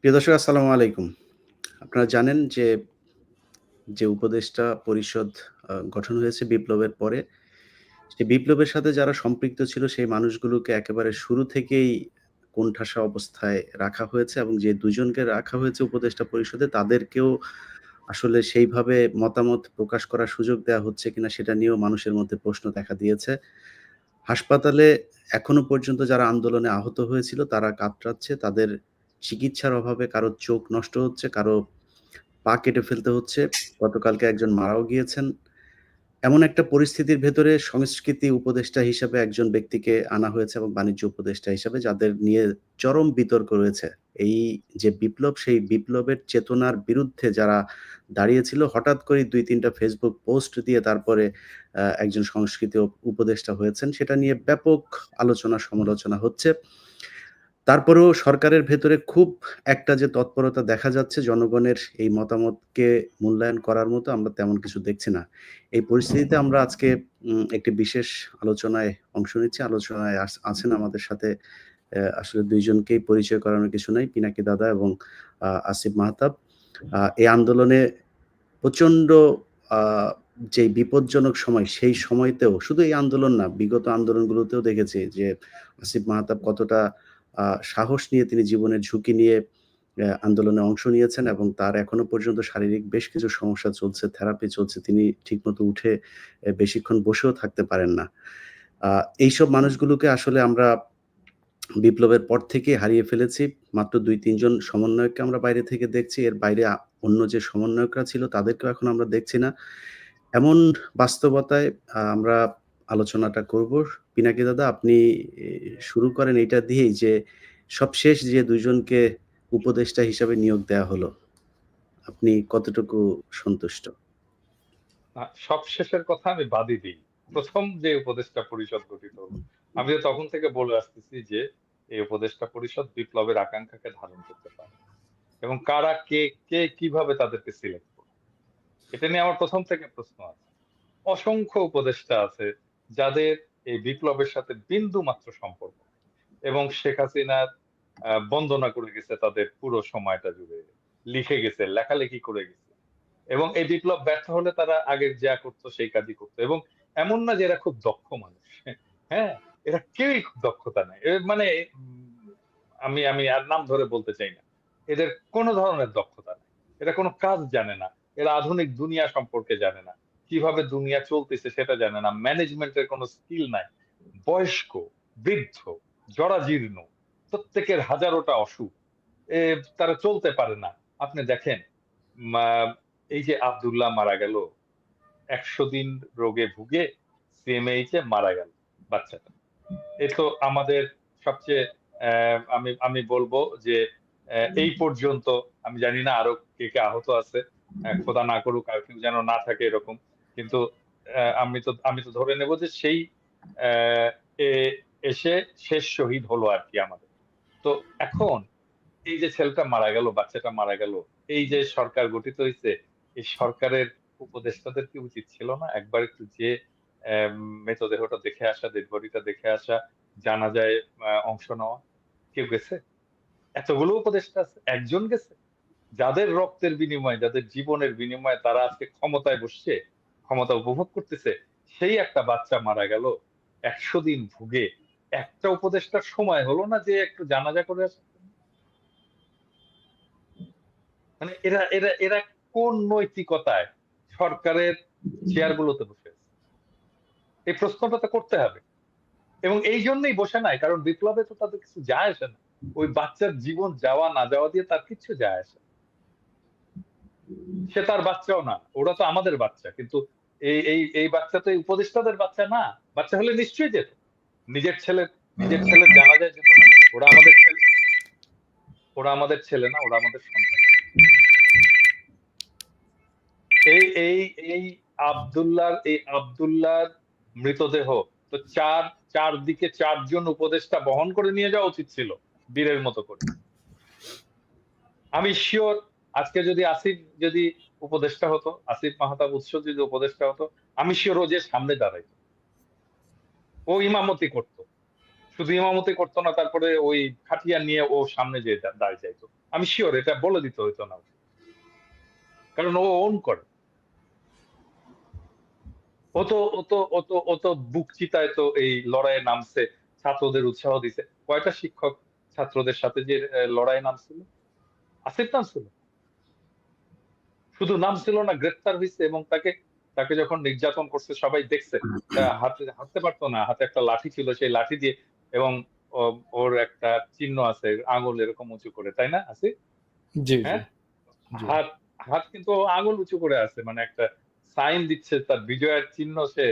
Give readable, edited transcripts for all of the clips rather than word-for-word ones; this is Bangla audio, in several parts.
প্রিয় দর্শক আসসালামু আলাইকুম। আপনারা জানেন যে উপদেষ্টা পরিষদ গঠন হয়েছে বিপ্লবের পরে, সেই বিপ্লবের সাথে যারা সম্পৃক্ত ছিল সেই মানুষগুলোকে একেবারে শুরু থেকেই কোণঠাসা অবস্থায় রাখা হয়েছে এবং যে ২ জনকে রাখা হয়েছে উপদেষ্টা পরিষদে তাদেরকেও আসলে সেইভাবে মতামত প্রকাশ করার সুযোগ দেয়া হচ্ছে কিনা সেটা নিয়েও মানুষের মধ্যে প্রশ্ন দেখা দিয়েছে। হাসপাতালে এখনো পর্যন্ত যারা আন্দোলনে আহত হয়েছিল তারা কাতরাচ্ছে। তাদের চিকিৎসার অভাবে কারো চোখ নষ্ট হচ্ছে, কারো পা কেটে ফেলতে হচ্ছে। গতকালকে একজন মারাও গিয়েছেন। এমন একটা পরিস্থিতির ভেতরে সংস্কৃতি উপদেষ্টা হিসেবে একজন ব্যক্তিকে আনা হয়েছে এবং বাণিজ্য উপদেষ্টা হিসেবে যাদের নিয়ে চরম বিতর্ক রয়েছে। এই যে বিপ্লব, সেই বিপ্লবের চেতনার বিরুদ্ধে যারা দাঁড়িয়েছিল হঠাৎ করেই ২-৩ টা Facebook পোস্ট দিয়ে তারপরে একজন সংস্কৃতি উপদেষ্টা হয়েছেন। সেটা নিয়ে ব্যাপক আলোচনা সমালোচনা হচ্ছে। তারপরেও সরকারের ভেতরে খুব একটা যে তৎপরতা দেখা যাচ্ছে জনগণের এই মতামতকে মূল্যায়ন করার মতো আমরা তেমন কিছু দেখছি না। এই পরিস্থিতিতে আমরা আজকে একটি বিশেষ আলোচনায় অংশ নিচ্ছি। আলোচনায় আছেন আমাদের সাথে আসলে ২ জনকেই পরিচয় করানোর কিছু নাই। পিনাকি দাদা এবং আসিফ মাহতাব। এই আন্দোলনে প্রচন্ড আ যেই বিপজ্জনক সময়, সেই সময়তেও শুধু এই আন্দোলন না, বিগত আন্দোলনগুলোতেও দেখেছি যে আসিফ মাহতাব কতটা সাহস নিয়ে তিনি জীবনের ঝুঁকি নিয়ে আন্দোলনে অংশ নিয়েছেন এবং তার এখনো পর্যন্ত শারীরিক বেশ কিছু সমস্যা চলছে, থেরাপি চলছে। তিনি ঠিকমতো উঠে বেশিক্ষণ বসেও থাকতে পারেন না। আ এইসব মানুষগুলোকে আসলে আমরা বিপ্লবের পর থেকেই হারিয়ে ফেলেছি। মাত্র ২-৩ জন সমন্বয়ককে আমরা বাইরে থেকে দেখছি। এর বাইরে অন্য যে সমন্বয়করা ছিল তাদেরকেও এখন আমরা দেখছি না। এমন বাস্তবতায় আমরা আলোচনাটা করব। পিনাকি দাদা আপনি এ শুরু করেন এইটা দিয়েই যে সবশেষ যে ২ জনকে উপদেষ্টা হিসাবে নিয়োগ দেয়া হলো, আপনি কতটুকু সন্তুষ্ট? সবশেষের কথা আমি বাদই দিই। ১ম যে উপদেষ্টা পরিষদ গঠিত হলো, আমি তো তখন থেকে বলে আসতেছি যে এই উপদেষ্টা পরিষদ বিপ্লবের আকাঙ্ক্ষাকে ধারণ করতে পারে এবং কারা কে কিভাবে তাদেরকে সিলেক্ট করবে। এটা নিয়ে আমার ১ম থেকে প্রশ্ন আছে। অসংখ্য উপদেষ্টা আছে যাদের এই বিপ্লবের সাথে বিন্দু মাত্র সম্পর্ক নেই এবং শেখ হাসিনার বন্দনা করে গেছে তাদের পুরো সময়টা জুড়ে। লিখে গেছে, লেখালেখি করে গেছে। এবং এই বিপ্লব ব্যর্থ হলে তারা আগের যা করতো সেই কাজই করতো এবং এমন না যে এরা খুব দক্ষ মানুষ। হ্যাঁ? এরা কেউই খুব দক্ষতা নাই। মানে আমি আমি আর নাম ধরে বলতে চাই না। এদের কোন ধরনের দক্ষতা নাই। এরা কোন কাজ জানে না। এরা আধুনিক দুনিয়া সম্পর্কে জানে না। কিভাবে দুনিয়া চলতেছে সেটা জানে না। ম্যানেজমেন্ট এর কোন স্কিল নাই। বয়স্ক, বৃদ্ধ, জরাজীর্ণ, প্রত্যেকের হাজারোটা অসুখ। এ তারা চলতে পারে না। আপনি দেখেন মা এই যে আব্দুল্লাহ মারা গেল, ১০০ দিন রোগে ভুগে সিএমএইচ এ মারা গেল বাচ্চাটা। এ তো আমাদের সবচেয়ে আমি আমি বলবো যে এই পর্যন্ত আমি জানি না আরো কে আহত আছে। খোদা না করুক আর কেউ যেন না থাকে এরকম। কিন্তু আমি তো ধরে নেব যে সেই অ্যা এ এসে শেষ শহীদ হলো আরকি আমাদের। তো এখন এই যে ছেলেটা মারা গেল, বাচ্চাটা মারা গেল, এই যে সরকার গঠিত হইছে, এই সরকারের উপদেষ্টাদের কি উচিত ছিল না একবার একটু যেয়ে মৃতদেহটা দেখে আসা, ডেড বডিটা দেখে আসা, জানাজায় অংশ নেওয়া? কেউ গেছে? এতগুলো উপদেষ্টা আছে, একজন গেছে? যাদের রক্তের বিনিময়ে, যাদের জীবনের বিনিময়ে তারা আজকে ক্ষমতায় বসছে, ক্ষমতা উপভোগ করতেছে, সেই একটা বাচ্চা মারা গেল ১০০ দিন ভুগে। একটা উপদেষ্টার সময় হলো না যে একটু জানাজা করে আসা? মানে এরা এরা এরা কোন নৈতিকতায় সরকারের চেয়ার গুলোতে বসে আছে? এই প্রশ্নটা তো করতে হবে। এবং এই জন্যই বসে নাই কারণ বিপ্লবে তো তাদের কিছু যায় আসে না। ওই বাচ্চার জীবন যাওয়া না যাওয়া দিয়ে তার কিচ্ছু যায় আসে না। সে তার বাচ্চাও না। ওরা তো আমাদের বাচ্চা। কিন্তু এই বাচ্চা তো এই উপদেষ্টাদের বাচ্চা না। বাচ্চা হলে নিশ্চয়ই যেত। নিজের ছেলের নিজের ছেলের জানাজায় যেত না। ওরা আমাদের ছেলে ওরা আমাদের ছেলে না, ওরা আমাদের সন্তান। এই এই এই আব্দুল্লাহর মৃতদেহ তো চারদিকে ৪ জন উপদেষ্টা বহন করে নিয়ে যাওয়া উচিত ছিল বীরের মতো করে। আমি সিওর আজকে যদি যদি উপদেষ্টা হতো, আসিফ মাহতাব উৎস যদি উপদেষ্টা হতো, আমি সিওর ও যে সামনে দাঁড়াইতো। ও ইমামতি করত। শুধু ইমামতি করত না তারপরে ওই খাটিয়া নিয়ে ও সামনে যেয়ে দাঁড়িয়ে যাইত। আমি শিওর এটা বলে দিতে হইতো না, কারণ ও ওন করে। ও তো বুক চিতায় তো এই লড়াইয়ে নামছে, ছাত্রদের উৎসাহ দিছে। কয়টা শিক্ষক ছাত্রদের সাথে যে লড়াইয়ে নামছিল? আসিফ নামছিল? শুধু নামছিল না, গ্রেপ্তার হয়েছে, এবং তাকে তাকে যখন নির্যাতন করছে সবাই দেখছে। হাতে হাঁটতে পারতো না, হাতে একটা লাঠি ছিল, সেই লাঠি দিয়ে, এবং ওর একটা চিহ্ন আছে আঙুল এরকম উঁচু করে, তাই না আসিফ? জি, জি, হ্যাঁ, জি। হাত হাত কিন্তু ও আঙুল উঁচু করে আছে, মানে একটা সাইন দিচ্ছে, তার বিজয়ের চিহ্ন সে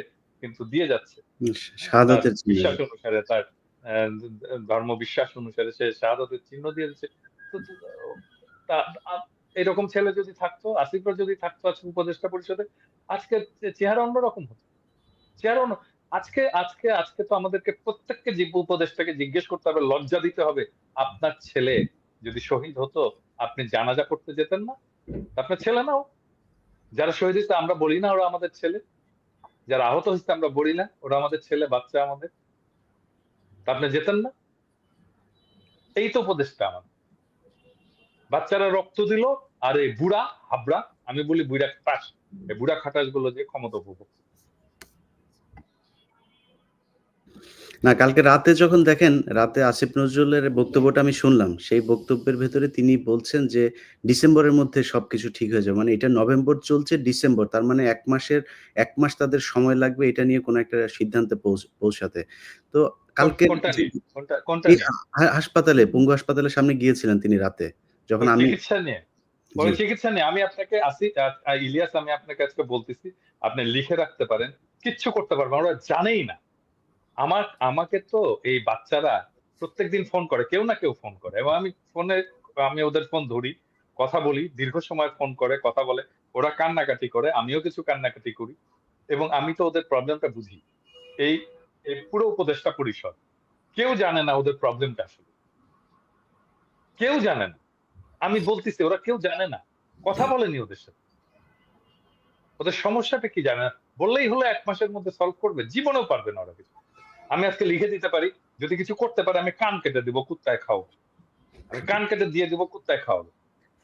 কিন্তু দিয়ে যাচ্ছে। তার শাহাদাতের চিহ্ন। বিশ্বাস অনুসারে, তার ধর্ম বিশ্বাস অনুসারে সে শাহাদাতের চিহ্ন দিয়ে দিচ্ছে। তো এরকম ছেলে যদি থাকতো, আসিফরা যদি থাকতো আজকে উপদেষ্টা পরিষদে, আজকে চেহারা অন্যরকম হতো। চেহারা অন্য। আজকে আজকে আজকে তো আমাদেরকে প্রত্যেককে উপদেষ্টাকে জিজ্ঞেস করতে হবে, লজ্জা দিতে হবে। আপনার ছেলে যদি শহীদ হতো, আপনি জানাজা করতে যেতেন না? আপনার ছেলে নাও। যারা শহীদ হয়েছে আমরা বলি না ওরা আমাদের ছেলে? যারা আহত হয়েছে আমরা বলি না ওরা আমাদের ছেলে, বাচ্চা আমাদের? তা আপনি যেতেন না? এই তো উপদেশটা আমার। বাচ্চারা রক্ত দিল, আর এই বুড়া হাবড়া, আমি বলি বুড়া খাটাস, এই বুড়া খাটাস গুলো যে ক্ষমতা উপভোগ। না, কালকে রাতে যখন দেখেন, রাতে আসিফ নজরুলের বক্তব্যটা আমি শুনলাম। সেই বক্তব্যের ভেতরে তিনি বলছেন যে ডিসেম্বরের মধ্যে সবকিছু ঠিক হয়ে যাবে। মানে এটা নভেম্বর চলছে, ডিসেম্বর। তার মানে ১ মাস তাদের সময় লাগবে এটা নিয়ে কোনো একটা সিদ্ধান্তে পৌঁছাতে। তো কালকের কোনটা যে নিয়ে? কোনটা এই নিয়ে? হাসপাতালে, পঙ্গু হাসপাতালের সামনে গিয়েছিলেন তিনি রাতে। যখন ওই আমি চিকিৎসা নিয়ে? জি, ওই চিকিৎসা নিয়ে আমি আপনাকে ইলিয়াস, আমি আপনাকে আজকে বলতেছি, আপনি লিখে রাখতে পারেন। কিচ্ছু করতে পারবেন, ওরা জানেই না। আমাকে তো এই বাচ্চারা প্রত্যেকদিন ফোন করে, কেউ না কেউ ফোন করে, এবং আমি ওদের ফোন ধরি, কথা বলি, দীর্ঘ সময় ফোন করে কথা বলে, ওরা কান্নাকাটি করে, আমিও কিছু কান্নাকাটি করি, এবং আমি তো ওদের প্রবলেমটা বুঝি। এই এই পুরো উপদেষ্টা পরিষদ কেউ জানে না ওদের প্রবলেমটা আসলে, কেউ জানে না। আমি বলতেছি ওরা কেউ জানে না, কথা বলেনি ওদের সাথে, ওদের সমস্যাটা কি জানে না। বললেই হলো 1 মাসের মধ্যে সলভ করবে, জীবনেও পারবে না ওরা কিছু। আমি আজকে লিখে দিতে পারি, যদি কিছু করতে পারে আমি কান কেটে দিব, কুত্তায় খাও। আমি কান কেটে দিয়ে দিব, কুত্তায় খাওয়াবো।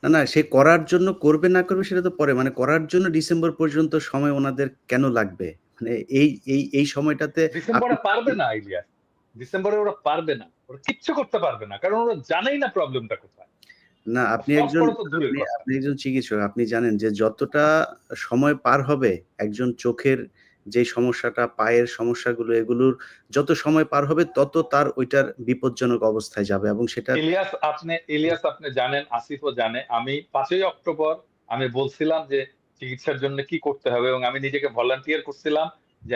না, সে করার জন্য করবে না করবে সেটা তো পরে। মানে করার জন্য ডিসেম্বর পর্যন্ত সময় উনাদের কেন লাগবে? মানে এই সময়টাতে আপনি ডিসেম্বরে পারবে না ইলিয়াস, ডিসেম্বরে ওরা পারবে না, ওরা কিচ্ছু করতে পারবে না, কারণ ওরা জানেই না প্রবলেমটা কোথায়। না, সলভ করা তো দূরের কথা। আপনি একজন চিকিৎসক। আপনি জানেন যে যতটা সময় পার হবে, একজন চোখের যে সমস্যাটা, পায়ের সমস্যাগুলো, এগুলোর যত সময় পার হবে তত তার ওইটার বিপজ্জনক অবস্থায় যাবে, এবং সেটা ইলিয়াস আপনি জানেন, আসিফও জানে, আমি 5ই অক্টোবর আমি বলছিলাম যে চিকিৎসার জন্য কি করতে হবে, এবং আমি নিজেকে ভলান্টিয়ার করছিলাম যে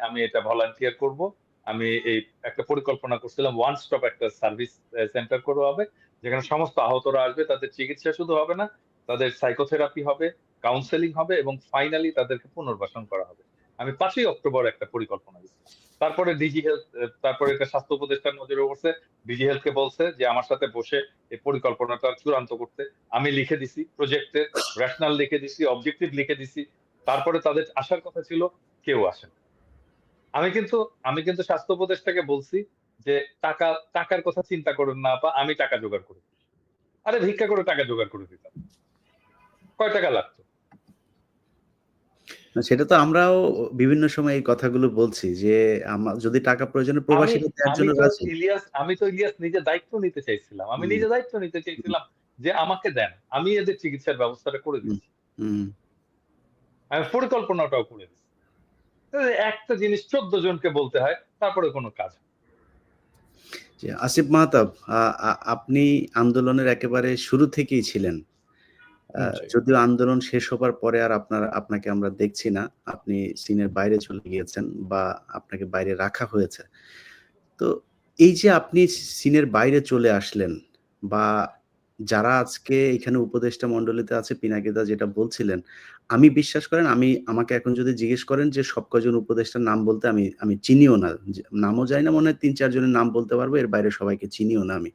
আমি এটা ভলান্টিয়ার করব। আমি এই একটা পরিকল্পনা করছিলাম, ওয়ান স্টপ একটা সার্ভিস সেন্টার করা হবে, যেখানে সমস্ত আহতরা আসবে, তাদের চিকিৎসা শুধু হবে না, তাদের সাইকোথেরাপি হবে, কাউন্সেলিং হবে, এবং ফাইনালি তাদেরকে পুনর্বাসন করা হবে। আমি 5ই অক্টোবর একটা পরিকল্পনা দিচ্ছিলাম। তারপরে ডিজি হেলথ, তারপরে এটা স্বাস্থ্য উপদেষ্টার নজরে পড়ছে, ডিজি হেলথ কে বলছে যে আমার সাথে বসে এই পরিকল্পনাটা চূড়ান্ত করতে। আমি লিখে দিছি প্রজেক্টের রেশনাল, লিখে দিছি অবজেক্টিভ, লিখে দিছি। তারপরে তাদের আসার কথা ছিল, কেউ আসেন। আমি কিন্তু স্বাস্থ্য উপদেষ্টাকে বলছি যে টাকার কথা চিন্তা করেন না আপা, আমি টাকা জোগাড় করে দিই। আরে ভিক্ষা করে টাকা জোগাড় করে দিতাম। কয় টাকা লাগতো? সেটা তো আমরাও বিভিন্ন সময় এই কথাগুলো বলছি যে যদি টাকা প্রয়োজনে আমি প্রবাসীরা দেওয়ার আমি জন্য তো রাজি। ইলিয়াস নিজে দায়িত্ব নিতে চাইছিলাম। আমি হুম, নিজে দায়িত্ব নিতে হুম, চাইছিলাম যে আমাকে দেন। আমি এদের চিকিৎসার ব্যবস্থাটা করে হুম, দিচ্ছি। হুম। আমি পরিকল্পনাটাও করে দিচ্ছি। একটা জিনিস 14 জনকে বলতে হয়, তারপরে কোনো কাজ হয় না। জি, আসিফ মাহতাব, আ আ আপনি আন্দোলনের একেবারে শুরু থেকেই ছিলেন। জি। যদিও আন্দোলন শেষ হবার পরে আর আপনাকে আমরা দেখছি না। আপনি সিনের বাইরে চলে গিয়েছেন বা আপনাকে বাইরে রাখা হয়েছে। তো এই যে আপনি সিনের বাইরে চলে আসলেন, বা যারা আজকে এখানে উপদেষ্টা মণ্ডলীতে আছে, পিনাকিদা যেটা বলছিলেন, আমি বিশ্বাস করেন, আমাকে এখন যদি জিজ্ঞেস করেন যে সব কয়জন উপদেষ্টার নাম বলতে, আমি চিনিও না। নামও জানি না, মনে হয় ৩-৪ জনের নাম বলতে পারবো। এর বাইরে সবাইকে চিনিও না আমি।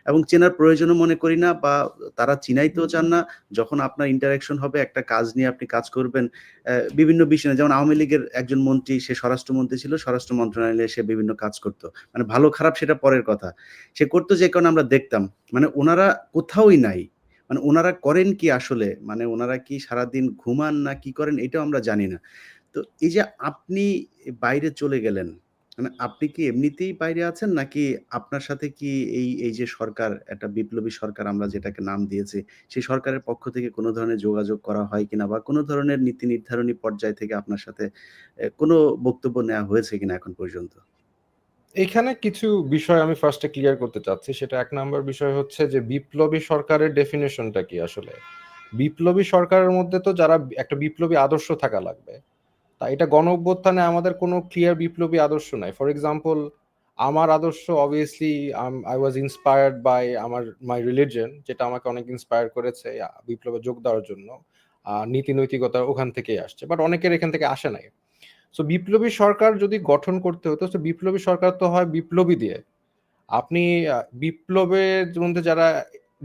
এবং চেনার প্রয়োজনও মনে করি না, বা তারা চিনাইতেও চান না। যখন আপনার ইন্টারেকশন হবে, একটা কাজ নিয়ে আপনি কাজ করবেন, বিভিন্ন বিষয় নিয়ে, যেমন আওয়ামী লীগের একজন মন্ত্রী, সে স্বরাষ্ট্রমন্ত্রী ছিল, স্বরাষ্ট্র মন্ত্রণালয়ে সে বিভিন্ন কাজ করত। মানে ভালো খারাপ সেটা পরের কথা। সে করত যে কারণে আমরা দেখতাম। মানে উনারা কোথাও কোথাওই নাই। মানে উনারা করেন কি আসলে? মানে উনারা কি সারাদিন ঘুমান না কি করেন এটাও আমরা জানি না। তো এই যে আপনি বাইরে চলে গেলেন, মানে আপনি কি এমনিতেই বাইরে আছেন? নাকি আপনার সাথে কি এই যে সরকার, একটা বিপ্লবী সরকার আমরা যেটাকে নাম দিয়েছি, সেই সরকারের পক্ষ থেকে কোন ধরনের যোগাযোগ করা হয় কিনা বা কোন ধরনের নীতি নির্ধারণী পর্যায় থেকে আপনার সাথে কোন বক্তব্য নেওয়া হয়েছে কিনা এখন পর্যন্ত? এখানে কিছু বিষয় আমি ফার্স্টে ক্লিয়ার করতে চাচ্ছি। সেটা ১ নাম্বার বিষয় হচ্ছে যে বিপ্লবী সরকারের ডেফিনিশনটা কি আসলে? বিপ্লবী সরকারের মধ্যে তো যারা একটা বিপ্লবী আদর্শ থাকা লাগবে। তা এটা গণ-অভ্যুত্থানে আমাদের কোনো ক্লিয়ার বিপ্লবী আদর্শ নাই। ফর এক্সাম্পল আমার আদর্শ obviously I was inspired by my religion, যেটা আমাকে অনেক ইন্সপায়ার করেছে বিপ্লবে যোগ দেওয়ার জন্য। নীতি নৈতিকতা ওখান থেকেই আসছে। বাট অনেকের এখান থেকে আসে নাই। সো বিপ্লবী সরকার যদি গঠন করতে হতো, সো বিপ্লবী সরকার তো হয় বিপ্লবী দিয়ে। আপনি বিপ্লবের মধ্যে যারা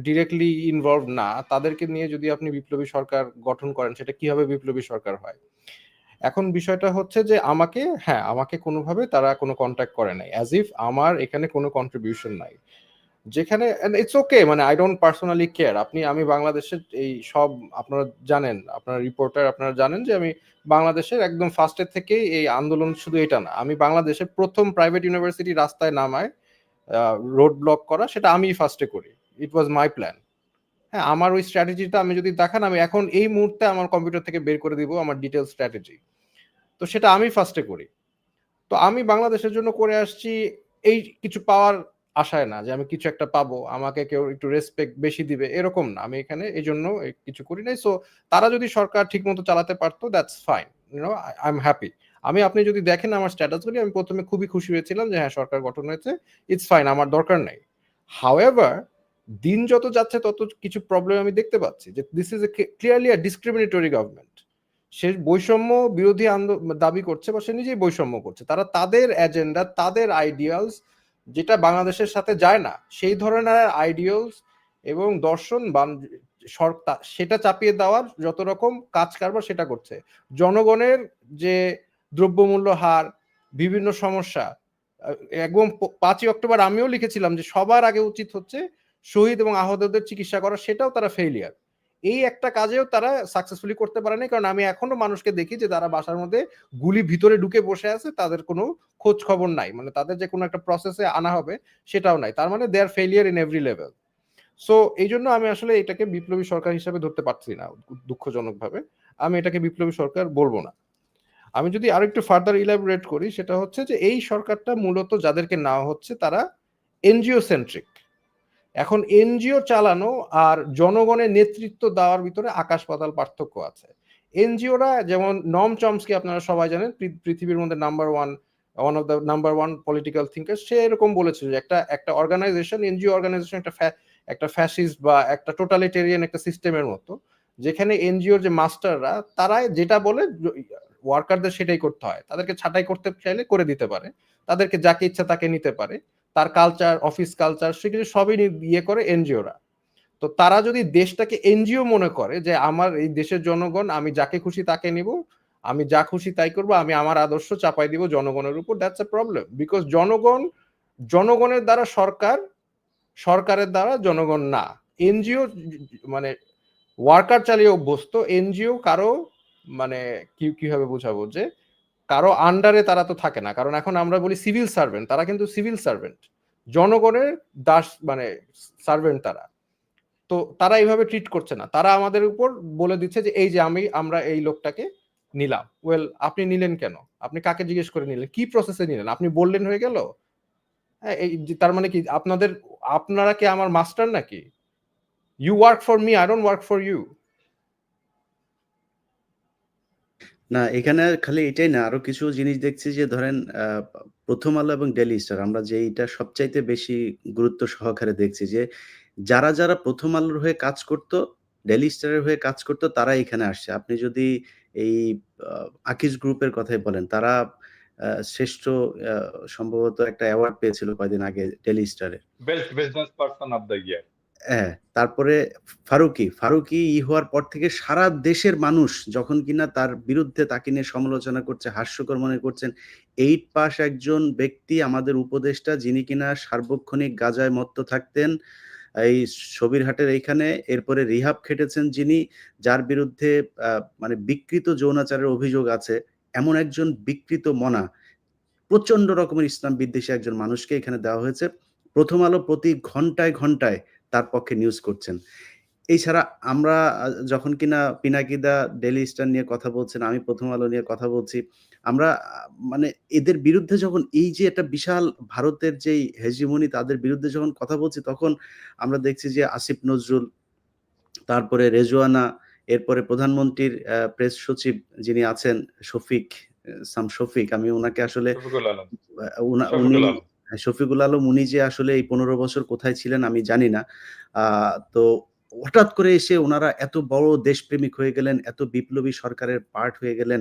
ডিরেক্টলি ইনভলভড না, তাদেরকে নিয়ে যদি আপনি বিপ্লবী সরকার গঠন করেন, সেটা কিভাবে বিপ্লবী সরকার হয়? এখন বিষয়টা হচ্ছে যে আমাকে কোনোভাবে তারা কোনো কনট্যাক্ট করে নাই। অ্যাজ ইফ আমার এখানে কোনো কন্ট্রিবিউশন নাই। যেখানে এন্ড ইটস ওকে, মানে আই ডোন্ট পার্সোনালি কেয়ার। আমি বাংলাদেশের এই সব আপনারা জানেন, আপনারা রিপোর্টার আপনারা জানেন যে আমি বাংলাদেশের একদম ফার্স্টের থেকেই এই আন্দোলন শুধু এটা না। আমি বাংলাদেশের ১ম প্রাইভেট ইউনিভার্সিটি রাস্তায় নামায় রোড ব্লক করা সেটা আমিই ফার্স্টে করি। ইট ওয়াজ মাই প্ল্যান। হ্যাঁ, আমার ওই স্ট্র্যাটেজিটা আমি যদি দেখান, আমি এখন এই মুহূর্তে আমার কম্পিউটার থেকে বের করে দিব আমার ডিটেইলস স্ট্র্যাটেজি। তো সেটা আমি ফার্স্টে করি। তো আমি বাংলাদেশের জন্য করে আসছি এই কিছু পাওয়ার আশায় না যে আমি কিছু একটা পাবো, আমাকে কেউ একটু রেসপেক্ট বেশি দিবে, এরকম না। আমি এখানে এজন্য কিছু করি নাই। সো তারা যদি সরকার ঠিকমতো চালাতে পারতো, that's fine. You know, I am happy. আপনি যদি দেখেন আমার স্ট্যাটাসগুলি, আমি ১ম এ খুবই খুশি হয়েছিলাম যে হ্যাঁ, সরকার গঠন হয়েছে। ইটস ফাইন, আমার দরকার নাই। হাউএভার দিন যত যাচ্ছে তত কিছু প্রবলেম আমি দেখতে পাচ্ছি যে this is clearly a discriminatory government. সে বৈষম্য বিরোধী দাবি করছে বা সে নিজেই বৈষম্য করছে। তারা তাদের এজেন্ডা, তাদের আইডিয়ালস যেটা বাংলাদেশের সাথে যায় না, সেই ধরনের আইডিয়ালস এবং দর্শন সেটা চাপিয়ে দেওয়ার যত রকম কাজ কারবার সেটা করছে। জনগণের যে দ্রব্যমূল্য হার, বিভিন্ন সমস্যা, একদম ৫ই অক্টোবর আমিও লিখেছিলাম যে সবার আগে উচিত হচ্ছে শহীদ এবং আহতদের চিকিৎসা করা, সেটাও তারা ফেইলিয়ার। এই একটা কাজেও তারা সাকসেসফুলি করতে পারেনি, কারণ আমি এখনো মানুষকে দেখি যে তারা বাসার মধ্যে গুলি ভিতরে ঢুকে বসে আছে, তাদের কোনো খোঁজ খবর নাই, মানে তাদের যে কোনো একটা প্রসেসে আনা হবে সেটাও নাই। তার মানে they are failure in every level. So এই জন্য আমি আসলে এটাকে বিপ্লবী সরকার হিসেবে ধরতে পারছি না, দুঃখজনকভাবে। আমি এটাকে বিপ্লবী সরকার বলবো না। আমি যদি আরো একটু ফার্দার ইলাবোরেট করি, সেটা হচ্ছে যে এই সরকারটা মূলত যাদেরকে নেওয়া হচ্ছে তারা এনজিও সেন্ট্রিক। এখন এনজিও চালানো আর জনগণের নেতৃত্ব দেওয়ার ভিতরে আকাশ পাতাল পার্থক্য আছে। এনজিওরা যেমন নম চমস্কি আপনারা সবাই জানেন, পৃথিবীর মধ্যে one of the number one political thinker, সে এরকম বলেছিল যে একটা অর্গানাইজেশন, এনজিও অর্গানাইজেশন একটা ফ্যাসিস্ট বা একটা টোটালিটেরিয়ান একটা সিস্টেমের মতো, যেখানে এনজিওর যে মাস্টাররা তারা যেটা বলে ওয়ার্কারদের সেটাই করতে হয়। তাদেরকে ছাঁটাই করতে চাইলে করে দিতে পারে, তাদেরকে যাকে ইচ্ছা তাকে নিতে পারে, তার কালচার, অফিস কালচার সেগুলো সবই ইয়ে করে এনজিওরা। তো তারা যদি দেশটাকে এনজিও মনে করে যে আমার এই দেশের জনগণ, আমি যাকে খুশি তাকে নিব, আমি যা খুশি তাই করব, আমি আমার আদর্শ চাপাই দিব জনগণের উপর, দ্যাটস আ প্রবলেম। বিকজ জনগণের দ্বারা সরকার, সরকারের দ্বারা জনগণ না। এনজিও মানে ওয়ার্কার চালিয়ে অভ্যস্ত, এনজিও কারো মানে কিভাবে বোঝাবো, যে কারো আন্ডারে তারা তো থাকে না। কারণ এখন আমরা বলি সিভিল সার্ভেন্ট, তারা কিন্তু সিভিল সার্ভেন্ট, জনগণের দাস, মানে সার্ভেন্ট তারা। তো তারা এইভাবে ট্রিট করছে না, তারা আমাদের উপর বলে দিচ্ছে যে এই যে আমরা এই লোকটাকে নিলাম। ওয়েল, আপনি নিলেন কেন? আপনি কাকে জিজ্ঞেস করে নিলেন? কি প্রসেসে নিলেন? আপনি বললেন হয়ে গেল? হ্যাঁ, তার মানে কি আপনারা কি আমার মাস্টার নাকি? You work for me, I don't work for you. না, এখানে খালি এটাই না, আরো কিছু জিনিস দেখছি যে ধরেন প্রথম আলো এবং ডেইলি স্টার, আমরা যেইটা সবচাইতে বেশি গুরুত্ব সহকারে দেখছি যে যারা প্রথম আলোর হয়ে কাজ করতো, ডেইলি স্টারের হয়ে কাজ করতো, তারা এখানে আসছে। আপনি যদি এই আ আকিজ গ্রুপের কথাই বলেন, তারা শ্রেষ্ঠ আ সম্ভবত একটা অ্যাওয়ার্ড পেয়েছিল কয়দিন আগে ডেইলি স্টারে। Best business person of the year. হ্যাঁ, তারপরে ফারুকী হওয়ার পর থেকে সারা দেশের মানুষ যখন কিনা তার বিরুদ্ধে তাকে নিয়ে সমালোচনা করছে, হাস্যকর মনে করছেন। 8 পাস একজন ব্যক্তি আমাদের উপদেষ্টা, যিনি কিনা সার্বক্ষণিক গাঁজায় মত্ত থাকতেন, এই সবিরহাটের এইখানে, এরপরে রিহাব খেটেছেন যিনি, যার বিরুদ্ধে মানে বিকৃত যৌনাচারের অভিযোগ আছে, এমন একজন বিকৃত মনা, প্রচন্ড রকমের ইসলাম বিদ্বেষী একজন মানুষকে এখানে দেওয়া হয়েছে। প্রথম আলো প্রতি ঘন্টায় ঘন্টায় তার পক্ষে নিউজ করছেন। এছাড়া আমরা যখন কিনা পিনাকিদা ডেইলি স্টার নিয়ে কথা বলছেন, আমি প্রথম আলো নিয়ে কথা বলছি, আমরা মানে এদের বিরুদ্ধে যখন এই যে একটা বিশাল ভারতের যেই হেজিমনি, তাদের বিরুদ্ধে যখন কথা বলছি, তখন আমরা দেখছি যে আসিফ নজরুল, তারপরে রেজওয়ানা, এরপরে প্রধানমন্ত্রীর প্রেস সচিব যিনি আছেন শফিক, শফিক, আমি ওনাকে আসলে শফিকুল আলম, উনি শফিকুল আলম। শফিকুল আলম, উনি যে আসলে এই 15 বছর কোথায় ছিলেন আমি জানি না। তো হঠাৎ করে এসে ওনারা এত বড় দেশপ্রেমিক হয়ে গেলেন, এত বিপ্লবী সরকারের পার্ট হয়ে গেলেন।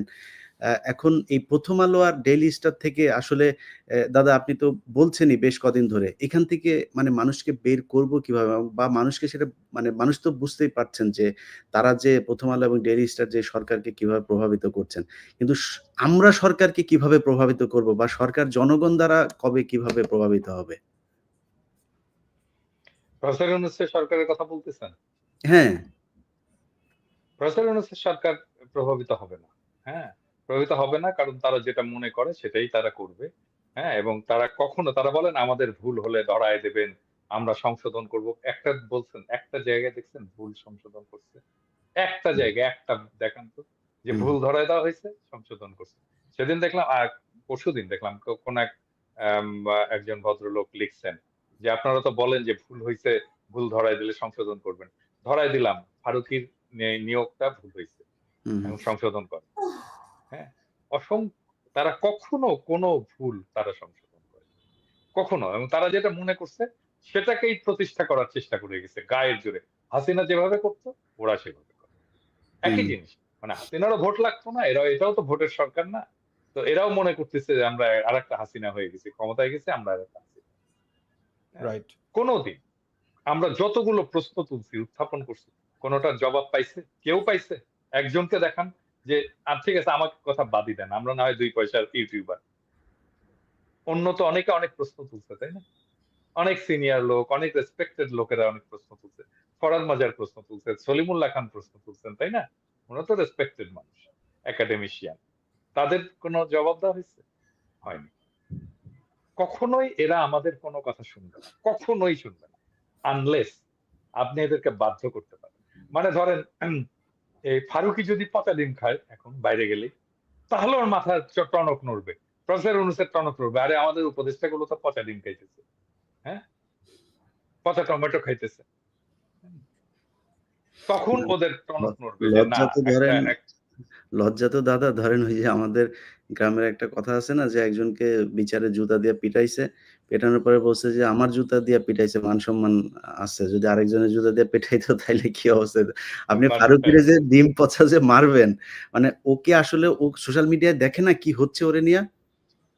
এখন এই প্রথম আলো আর ডেইলি স্টার থেকে আসলে দাদা আপনি তো বলছেনই বেশ কদিন ধরে, এখান থেকে মানে মানুষকে বের করব কিভাবে? বা মানুষকে সেটা মানে মানুষ তো বুঝতেই পারছেন যে তারা যে প্রথম আলো এবং ডেইলি স্টার যে সরকারকে কিভাবে প্রভাবিত করছেন। কিন্তু আমরা সরকারকে কিভাবে প্রভাবিত করব, বা সরকার জনগণ দ্বারা কবে কিভাবে প্রভাবিত হবে? প্রফেসর ইউনূসের সরকারের কথা বলতেছেন? হ্যাঁ। প্রফেসর ইউনূসের সরকার প্রভাবিত হবে না। হ্যাঁ, প্রভাবিত হবে না, কারণ তারা যেটা মনে করে সেটাই তারা করবে। হ্যাঁ, এবং তারা কখনো, তারা বলেন আমাদের ভুল হলে ধরায় দেবেন, আমরা সংশোধন করব। একটা বলছেন, একটা জায়গায় দেখছেন ভুল সংশোধন করছে? একটা জায়গায় একটা দেখান তো যে ভুল ধরায় দেওয়া হয়েছে, সংশোধন করছে। সেদিন দেখলাম, আর পরশুদিন দেখলাম কোন এক একজন ভদ্রলোক লিখছেন যে আপনারা তো বলেন যে ভুল হয়েছে, ভুল ধরায় দিলে সংশোধন করবেন। ধরায় দিলাম, ফারুকীর নিয়োগটা ভুল হয়েছে এবং সংশোধন করে। হ্যাঁ, তারা কখনো কোনো ভুল তারা সংশোধন করে কখনো, এবং তারা যেটা মনে করছে সেটাকেই প্রতিষ্ঠা করার চেষ্টা করে গেছে গায়ের জোরে। হাসিনা যেভাবে করতো ওরা সেভাবে করে, একই জিনিস। মানে হাসিনারও ভোট লাগতো না, এটাও তো ভোটের সরকার না, তো এরাও মনে করতেছে যে আমরা আরেকটা হাসিনা হয়ে গেছি, ক্ষমতায় গেছে আমরা আরেকটা হাসিনা। রাইট। কোনোদিন আমরা যতগুলো প্রশ্ন তুলছি, উত্থাপন করছি, কোনোটার জবাব পাইছে? কেউ পাইছে? একজনকে দেখান যে ঠিক আছে আমাকে কথা বাদই দেন, আমরা না হয় 2 পয়সার ইউটিউবার। অন্য তো অনেকে অনেক প্রশ্ন তুলছে, তাই না? অনেক সিনিয়র লোক, অনেক রেসপেক্টেড লোকেরা অনেক প্রশ্ন তুলছে। ফরহাদ মাজার প্রশ্ন তুলছে, সলিমুল্লাহ খান প্রশ্ন তুলছেন, তাই না? ওরা তো রেসপেক্টেড মানুষ, একাডেমিশিয়ান। তাদের কোনো জবাব দেওয়া হয়েছে? হয়নি। কখনোই এরা আমাদের কোনো কথা শুনবে না, কখনোই শুনবে না, আনলেস আপনি এদেরকে বাধ্য করতে পারেন। মানে ধরেন এই ফারুকী যদি পচা ডিম খায় এখন বাইরে গেলে, তাহলে ওর মাথার টনক নড়বে, প্রফেসর ইউনূসের টনক নড়বে, আরে আমাদের উপদেষ্টাগুলো তো পচা ডিম খাইতেছে, হ্যাঁ, পচা টমেটো খাইতেছে, তখন ওদের টনক নড়বে যে না। লজ্জা তো ধরেন, লজ্জা তো দাদা ধরেন ওই যে আমাদের গ্রামের একটা কথা আছে না, যে একজনকে বিচারে জুতা দিয়ে পিটাইছে, পেটানোর পরে বলছে যে আমার জুতা দিয়ে পিটাইছে, মান সম্মান আছে, যদি আরেকজনের জুতা দিয়ে পিটাইতো তাইলে কি অবস্থা হতো? আপনি ফারুকীরে যে ডিম পচা যে মারবেন, মানে ওকে আসলে ও সোশ্যাল মিডিয়ায় দেখে না কি হচ্ছে ওরে নিয়া,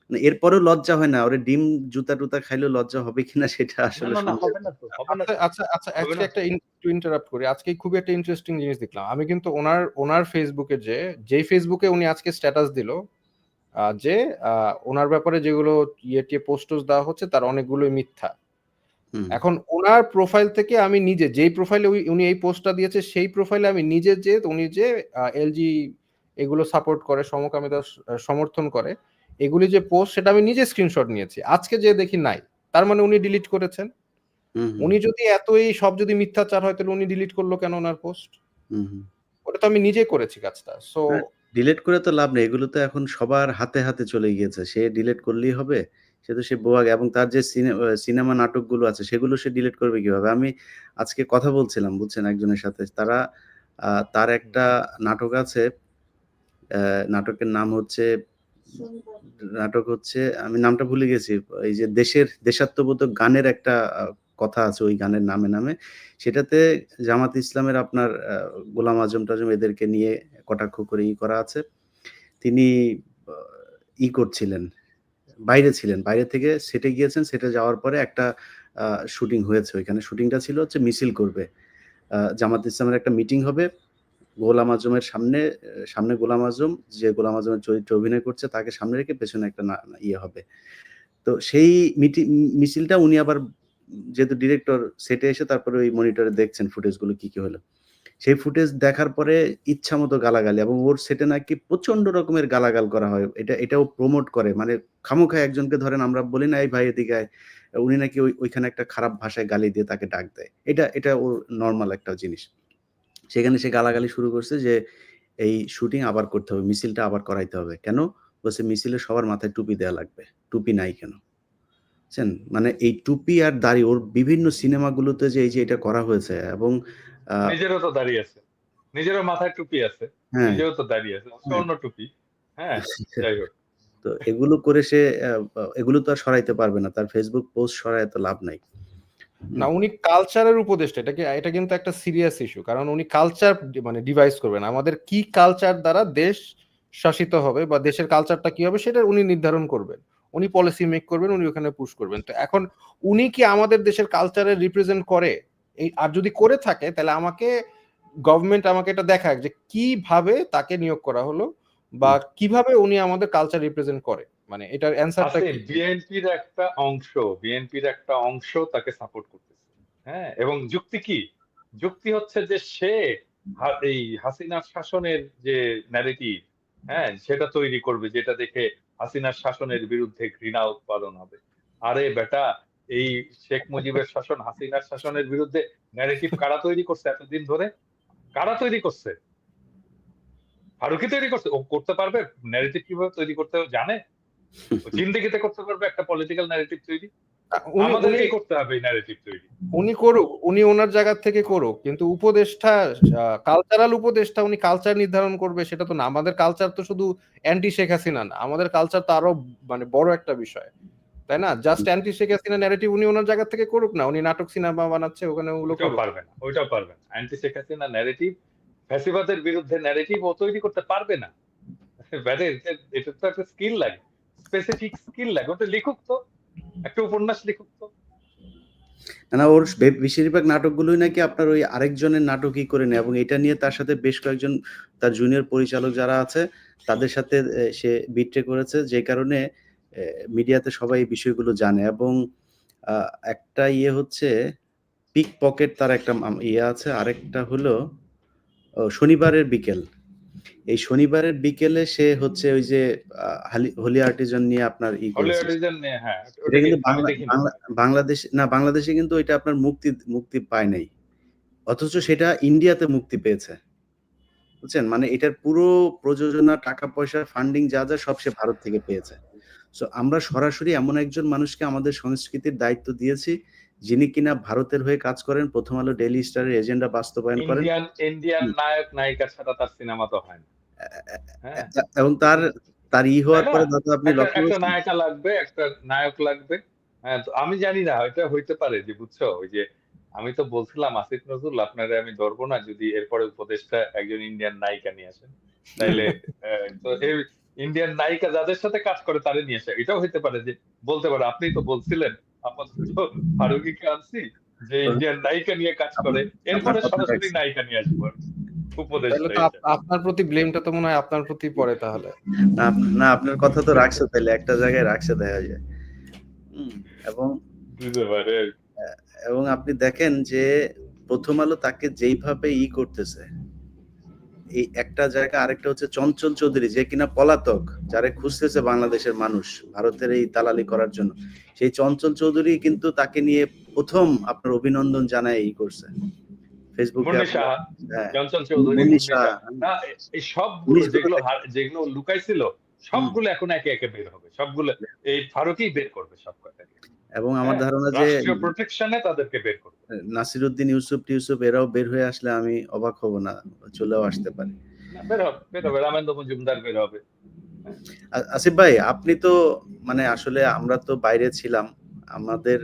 মানে এরপরেও লজ্জা হয় না? ওরে ডিম জুতা টুতা খাইলেও লজ্জা হবে কিনা সেটা আসলে হবে না তো, হবে না। আচ্ছা আজকে একটা একটু ইন্টারাপ্ট করি। আজকে খুবই একটা ইন্টারেস্টিং জিনিস দেখলাম আমি, কিন্তু ওনার ফেসবুকে যেই ফেসবুকে উনি আজকে স্ট্যাটাস দিল, যে ওনার ব্যাপারে যেগুলো পোস্ট দেওয়া হচ্ছে তার অনেকগুলোই মিথ্যা। এখন ওনার প্রোফাইল থেকে আমি নিজে যেই প্রোফাইলে উনি এই পোস্টটা দিয়েছে, সেই প্রোফাইলে আমি নিজে যে উনি যে এলজি এগুলো সাপোর্ট করে, সমকামিতা সমর্থন করে, এগুলি যে পোস্ট, সেটা আমি নিজে স্ক্রিনশট নিয়েছি। আজকে যে দেখি নাই, তার মানে উনি ডিলিট করেছেন। উনি যদি এতই সব যদি মিথ্যাচার হয়, তাহলে উনি ডিলিট করলো কেন ওনার পোস্ট? ওটা তো আমি নিজে করেছি কাজটা। সো ডিলিট করে তো লাভ নেই, এগুলো তো এখন সবার হাতে হাতে চলে গিয়েছে, সে ডিলিট করলেই হবে? সে তো সে বোয়াগ, এবং তার যে সিনেমা নাটকগুলো আছে সেগুলো সে ডিলিট করবে কিভাবে? আমি আজকে কথা বলছিলাম বুঝছেন একজনের সাথে, তারা তার একটা নাটক আছে, নাটকের নাম হচ্ছে, আমি নামটা ভুলে গেছি, এই যে দেশাত্মবোধক গানের একটা কথা আছে ওই গানের নামে, সেটাতে জামাত ইসলামের আপনার গোলাম আজম টাজম এদেরকে নিয়ে কটাক্ষ করে করা আছে। তিনি করছিলেন, বাইরে ছিলেন, বাইরে থেকে সেটে গিয়েছেন, সেটে যাওয়ার পরে একটা শুটিং হয়েছে, ওইখানে শুটিংটা ছিল হচ্ছে মিছিল করবে, জামাত ইসলামের একটা মিটিং হবে, গোলাম আজমের সামনে গোলাম আজম, যে গোলাম আজমের চরিত্রে অভিনয় করছে তাকে সামনে রেখে পেছনে একটা ইয়ে হবে। তো সেই মিছিলটা উনি আবার যেহেতু ডিরেক্টর সেটে এসে তারপরে ওই মনিটরে দেখছেন ফুটেজগুলো কি হলো। সেই ফুটেজ দেখার পরে ইচ্ছামতো গালাগালি এবং ওর সেটে নাকি প্রচন্ড রকমের গালাগাল করা হয়। এটাও প্রমোট করে। মানে খামোখায় একজনকে ধরেন আমরা বলি না, "এই ভাই এদিকে আয়।" উনি নাকি ওইখানে একটা খারাপ ভাষায় গালি দিয়ে তাকে ডাক দেয়। এটা ওর নরমাল একটা জিনিস। সেখানে সে গালাগালি শুরু করছে যে, "এই শুটিং আবার করতে হবে। মিছিলটা আবার করাইতে হবে।" কেন? বলছে, "মিছিলে সবার মাথায় টুপি দেয়া লাগবে। টুপি নাই কেন?" বুঝছেন? মানে এই টুপি আর দাড়ি ওর বিভিন্ন সিনেমাগুলোতে যে এই যে এটা করা হয়েছে এবং আ নিজেরও তো দাড়ি আছে। নিজেরও মাথায় টুপি আছে। হ্যাঁ, নিজেও তো দাড়ি আছে। হ্যাঁ। স্বর্ণ টুপি। হ্যাঁ? যাই হোক। তো এগুলো করে সে এগুলো তো আর সরাইতে পারবে না। তার Facebook পোস্ট সরায় তো লাভ নাই। না, হুম, উনি কালচারের উপদেষ্টা। এটা কিন্তু একটা সিরিয়াস ইস্যু। কারণ উনি কালচার মানে ডিভাইস করবেন। আমাদের কি কালচার দ্বারা দেশ শাসিত হবে বা দেশের কালচারটা কি হবে সেটা উনি নির্ধারণ করবেন। উনি পলিসি মেক করবেন, উনি ওখানে পুশ করবেন। তো এখন উনি কি আমাদের দেশের কালচারের রিপ্রেজেন্ট করে? আর যদি করে থাকে তাহলে গভর্নমেন্ট আমাকে এটা দেখাক যে কিভাবে তাকে নিয়োগ করা হলো বা হুম। কিভাবে উনি আমাদের কালচার রিপ্রেজেন্ট করে। মানে এটার অ্যানসারটা আছে কি? বিএনপির একটা অংশ তাকে সাপোর্ট করতেছে। হ্যাঁ? এবং যুক্তি কি? যুক্তি হচ্ছে যে সে এই হাসিনার শাসনের যে ন্যারেটিভ, হ্যাঁ? সেটা তৈরি করবে যেটা দেখে হাসিনার শাসনের বিরুদ্ধে ঘৃণা উৎপাদন হবে। আরে বেটা, এই শেখ মুজিবের শাসন, হাসিনার শাসনের বিরুদ্ধে ন্যারেটিভ কারা তৈরি করছে এতদিন ধরে? কারা তৈরি করছে? ফারুকই তৈরি করছে। ও করতে পারবে? ন্যারেটিভ কিভাবে তৈরি করতে জানে? ও জিন্দেগিতে করতে পারবে একটা পলিটিক্যাল ন্যারেটিভ তৈরি? উনি উনি আমাদেরকেই করতে হবে এই ন্যারেটিভ তৈরি। উনি করুক, উনি ওনার জায়গা থেকে করুক, কিন্তু উপদেষ্টা কালচারাল উপদেষ্টা উনি কালচার নির্ধারণ করবে সেটা তো না। আমাদের কালচার তো শুধু অ্যান্টি শেখ হাসিনা না, আমাদের কালচার তো আরো মানে বড় একটা বিষয়, তাই না? Just anti Sheikh Hasina narrative উনি ওনার জায়গা থেকে করুক না, উনি নাটক সিনেমা বানাচ্ছে ওখানে ওগুলো ওইটাও করুক। পারবে না। ওইটাও পারবে না। অ্যান্টি শেখ হাসিনা ন্যারেটিভ, ফ্যাসিবাদের বিরুদ্ধে ন্যারেটিভ ও তৈরি করতে পারবে না। ব্যারে এটা তো একটা স্কিল লাগে। স্পেসিফিক স্কিল লাগে। ওটা লিখুক তো। একটা উপন্যাস লিখুক তো। না ওর বেশিরভাগ নাটকগুলোই নাকি আপনার ওই আরেকজনের নাটকই করে নেয় এবং এটা নিয়ে তার সাথে বেশ কয়েকজন তার জুনিয়র পরিচালক যারা আছে তাদের সাথে সে বিট্রে করেছে যে কারণে মিডিয়াতে সবাই এই বিষয়গুলো জানে এবং একটা ইয়ে হচ্ছে পিক পকেট তার একটা ইয়ে আছে আরেকটা হলো শনিবারের বিকেল। এই শনিবারের বিকেলে সে হচ্ছে ওই যে হোলি আর্টিজান নিয়ে আপনার হলি করেছে। আর্টিজান নিয়ে হ্যাঁ, এটা ওটা কি কিন্তু আমি দেখিনি। বাংলাদেশে কিন্তু এটা আপনার মুক্তি পায় নাই। অথচ সেটা ইন্ডিয়াতে মুক্তি পেয়েছে। বুঝছেন? মানে এটার পুরো প্রযোজনা, টাকা-পয়সা, ফান্ডিং যা সব সে ভারত থেকে পেয়েছে। সো আমরা সরাসরি এমন একজন মানুষকে আমাদের সংস্কৃতির দায়িত্ব দিয়েছি, যিনি কিনা ভারতের হয়ে কাজ করেন, 'প্রথম আলো', 'ডেইলি স্টারের' এজেন্ডা বাস্তবায়ন করেন। ইন্ডিয়ান হুম। নায়ক নায়িকা ছাড়া তার সিনেমা তো হয় না। এ এ হ্যাঁ? এবং তার তাই হওয়ার না? পরে দাদা আপনি লক্ষ্য একটা করেছেন? নায়িকা লাগবে, একটা নায়ক লাগবে। হ্যাঁ, তো আমি জানি না এটা হইতে পারে যে বুঝছো? ওই যে আমি তো বলছিলাম আসিফ নজরুল আপনারে আমি ধরবো না যদি এরপরে উপদেষ্টা একজন ইন্ডিয়ান নায়িকা নিয়ে আসেন। তাইলে তো এই ইন্ডিয়ান নায়িকা যাদের সাথে কাজ করে তারে নিয়ে আসে। এটাও হইতে পারে যে বলতে পারে আপনি তো বলছিলেন আপাতত ফারুকীকে আনছি যে তো ইন্ডিয়ান নায়িকা নিয়ে কাজ করে। আপনার এরপরে কথা সরাসরি রাখছি। নায়িকা নিয়ে আসবো আরকি। তাহলে উপদেষ্টা তো হিসেবে। আপনার প্রতি ব্লেমটা তো মনে হয় আপনার প্রতি পড়ে তাহলে। না আপনার কথা তো রাখছে তাইলে একটা জায়গায় রাখছে দেখা যায়। হুম, এবং দিতে পারে আরকি। অ্যা এবং আপনি দেখেন যে 'প্রথম আলো' তাকে যেইভাবে করতেছে, এই একটা জায়গা আরেকটা হচ্ছে চঞ্চল চৌধুরী যে কিনা পলাতক, যারে খুঁজতেছে বাংলাদেশের মানুষ ভারতের এই দালালি করার জন্য। সেই চঞ্চল চৌধুরী কিন্তু তাকে নিয়ে ১ম আপনার অভিনন্দন জানায় করছে। ফেসবুকে মুন্নি আপনার সাহা, হ্যাঁ, চঞ্চল চৌধুরী, মুন্নি মুন্নি শাহ, সাহা। না এই সবগুলো জিনিসগুলো দেখেন। যেগুলো লুকাইছিল হুম, সবগুলো এখন একে একে বের হবে। সবগুলো এই ফারুকই বের করবে সব কটাকে। এবং আমার হ্যাঁ? ধারণা যে রাষ্ট্রীয় প্রোটেকশনে তাদেরকে বের করবে। নাসিরুদ্দিন ইউসুফ এরাও বের হয়ে আসলে আমি অবাক হব না। চলেও আসতে পারে। না বের হবে। রামেন্দ্র মজুমদার বের হবে। হ্যাঁ? আসিফ ভাই আপনি তো মানে আসলে আমরা তো বাইরে ছিলাম। আমাদের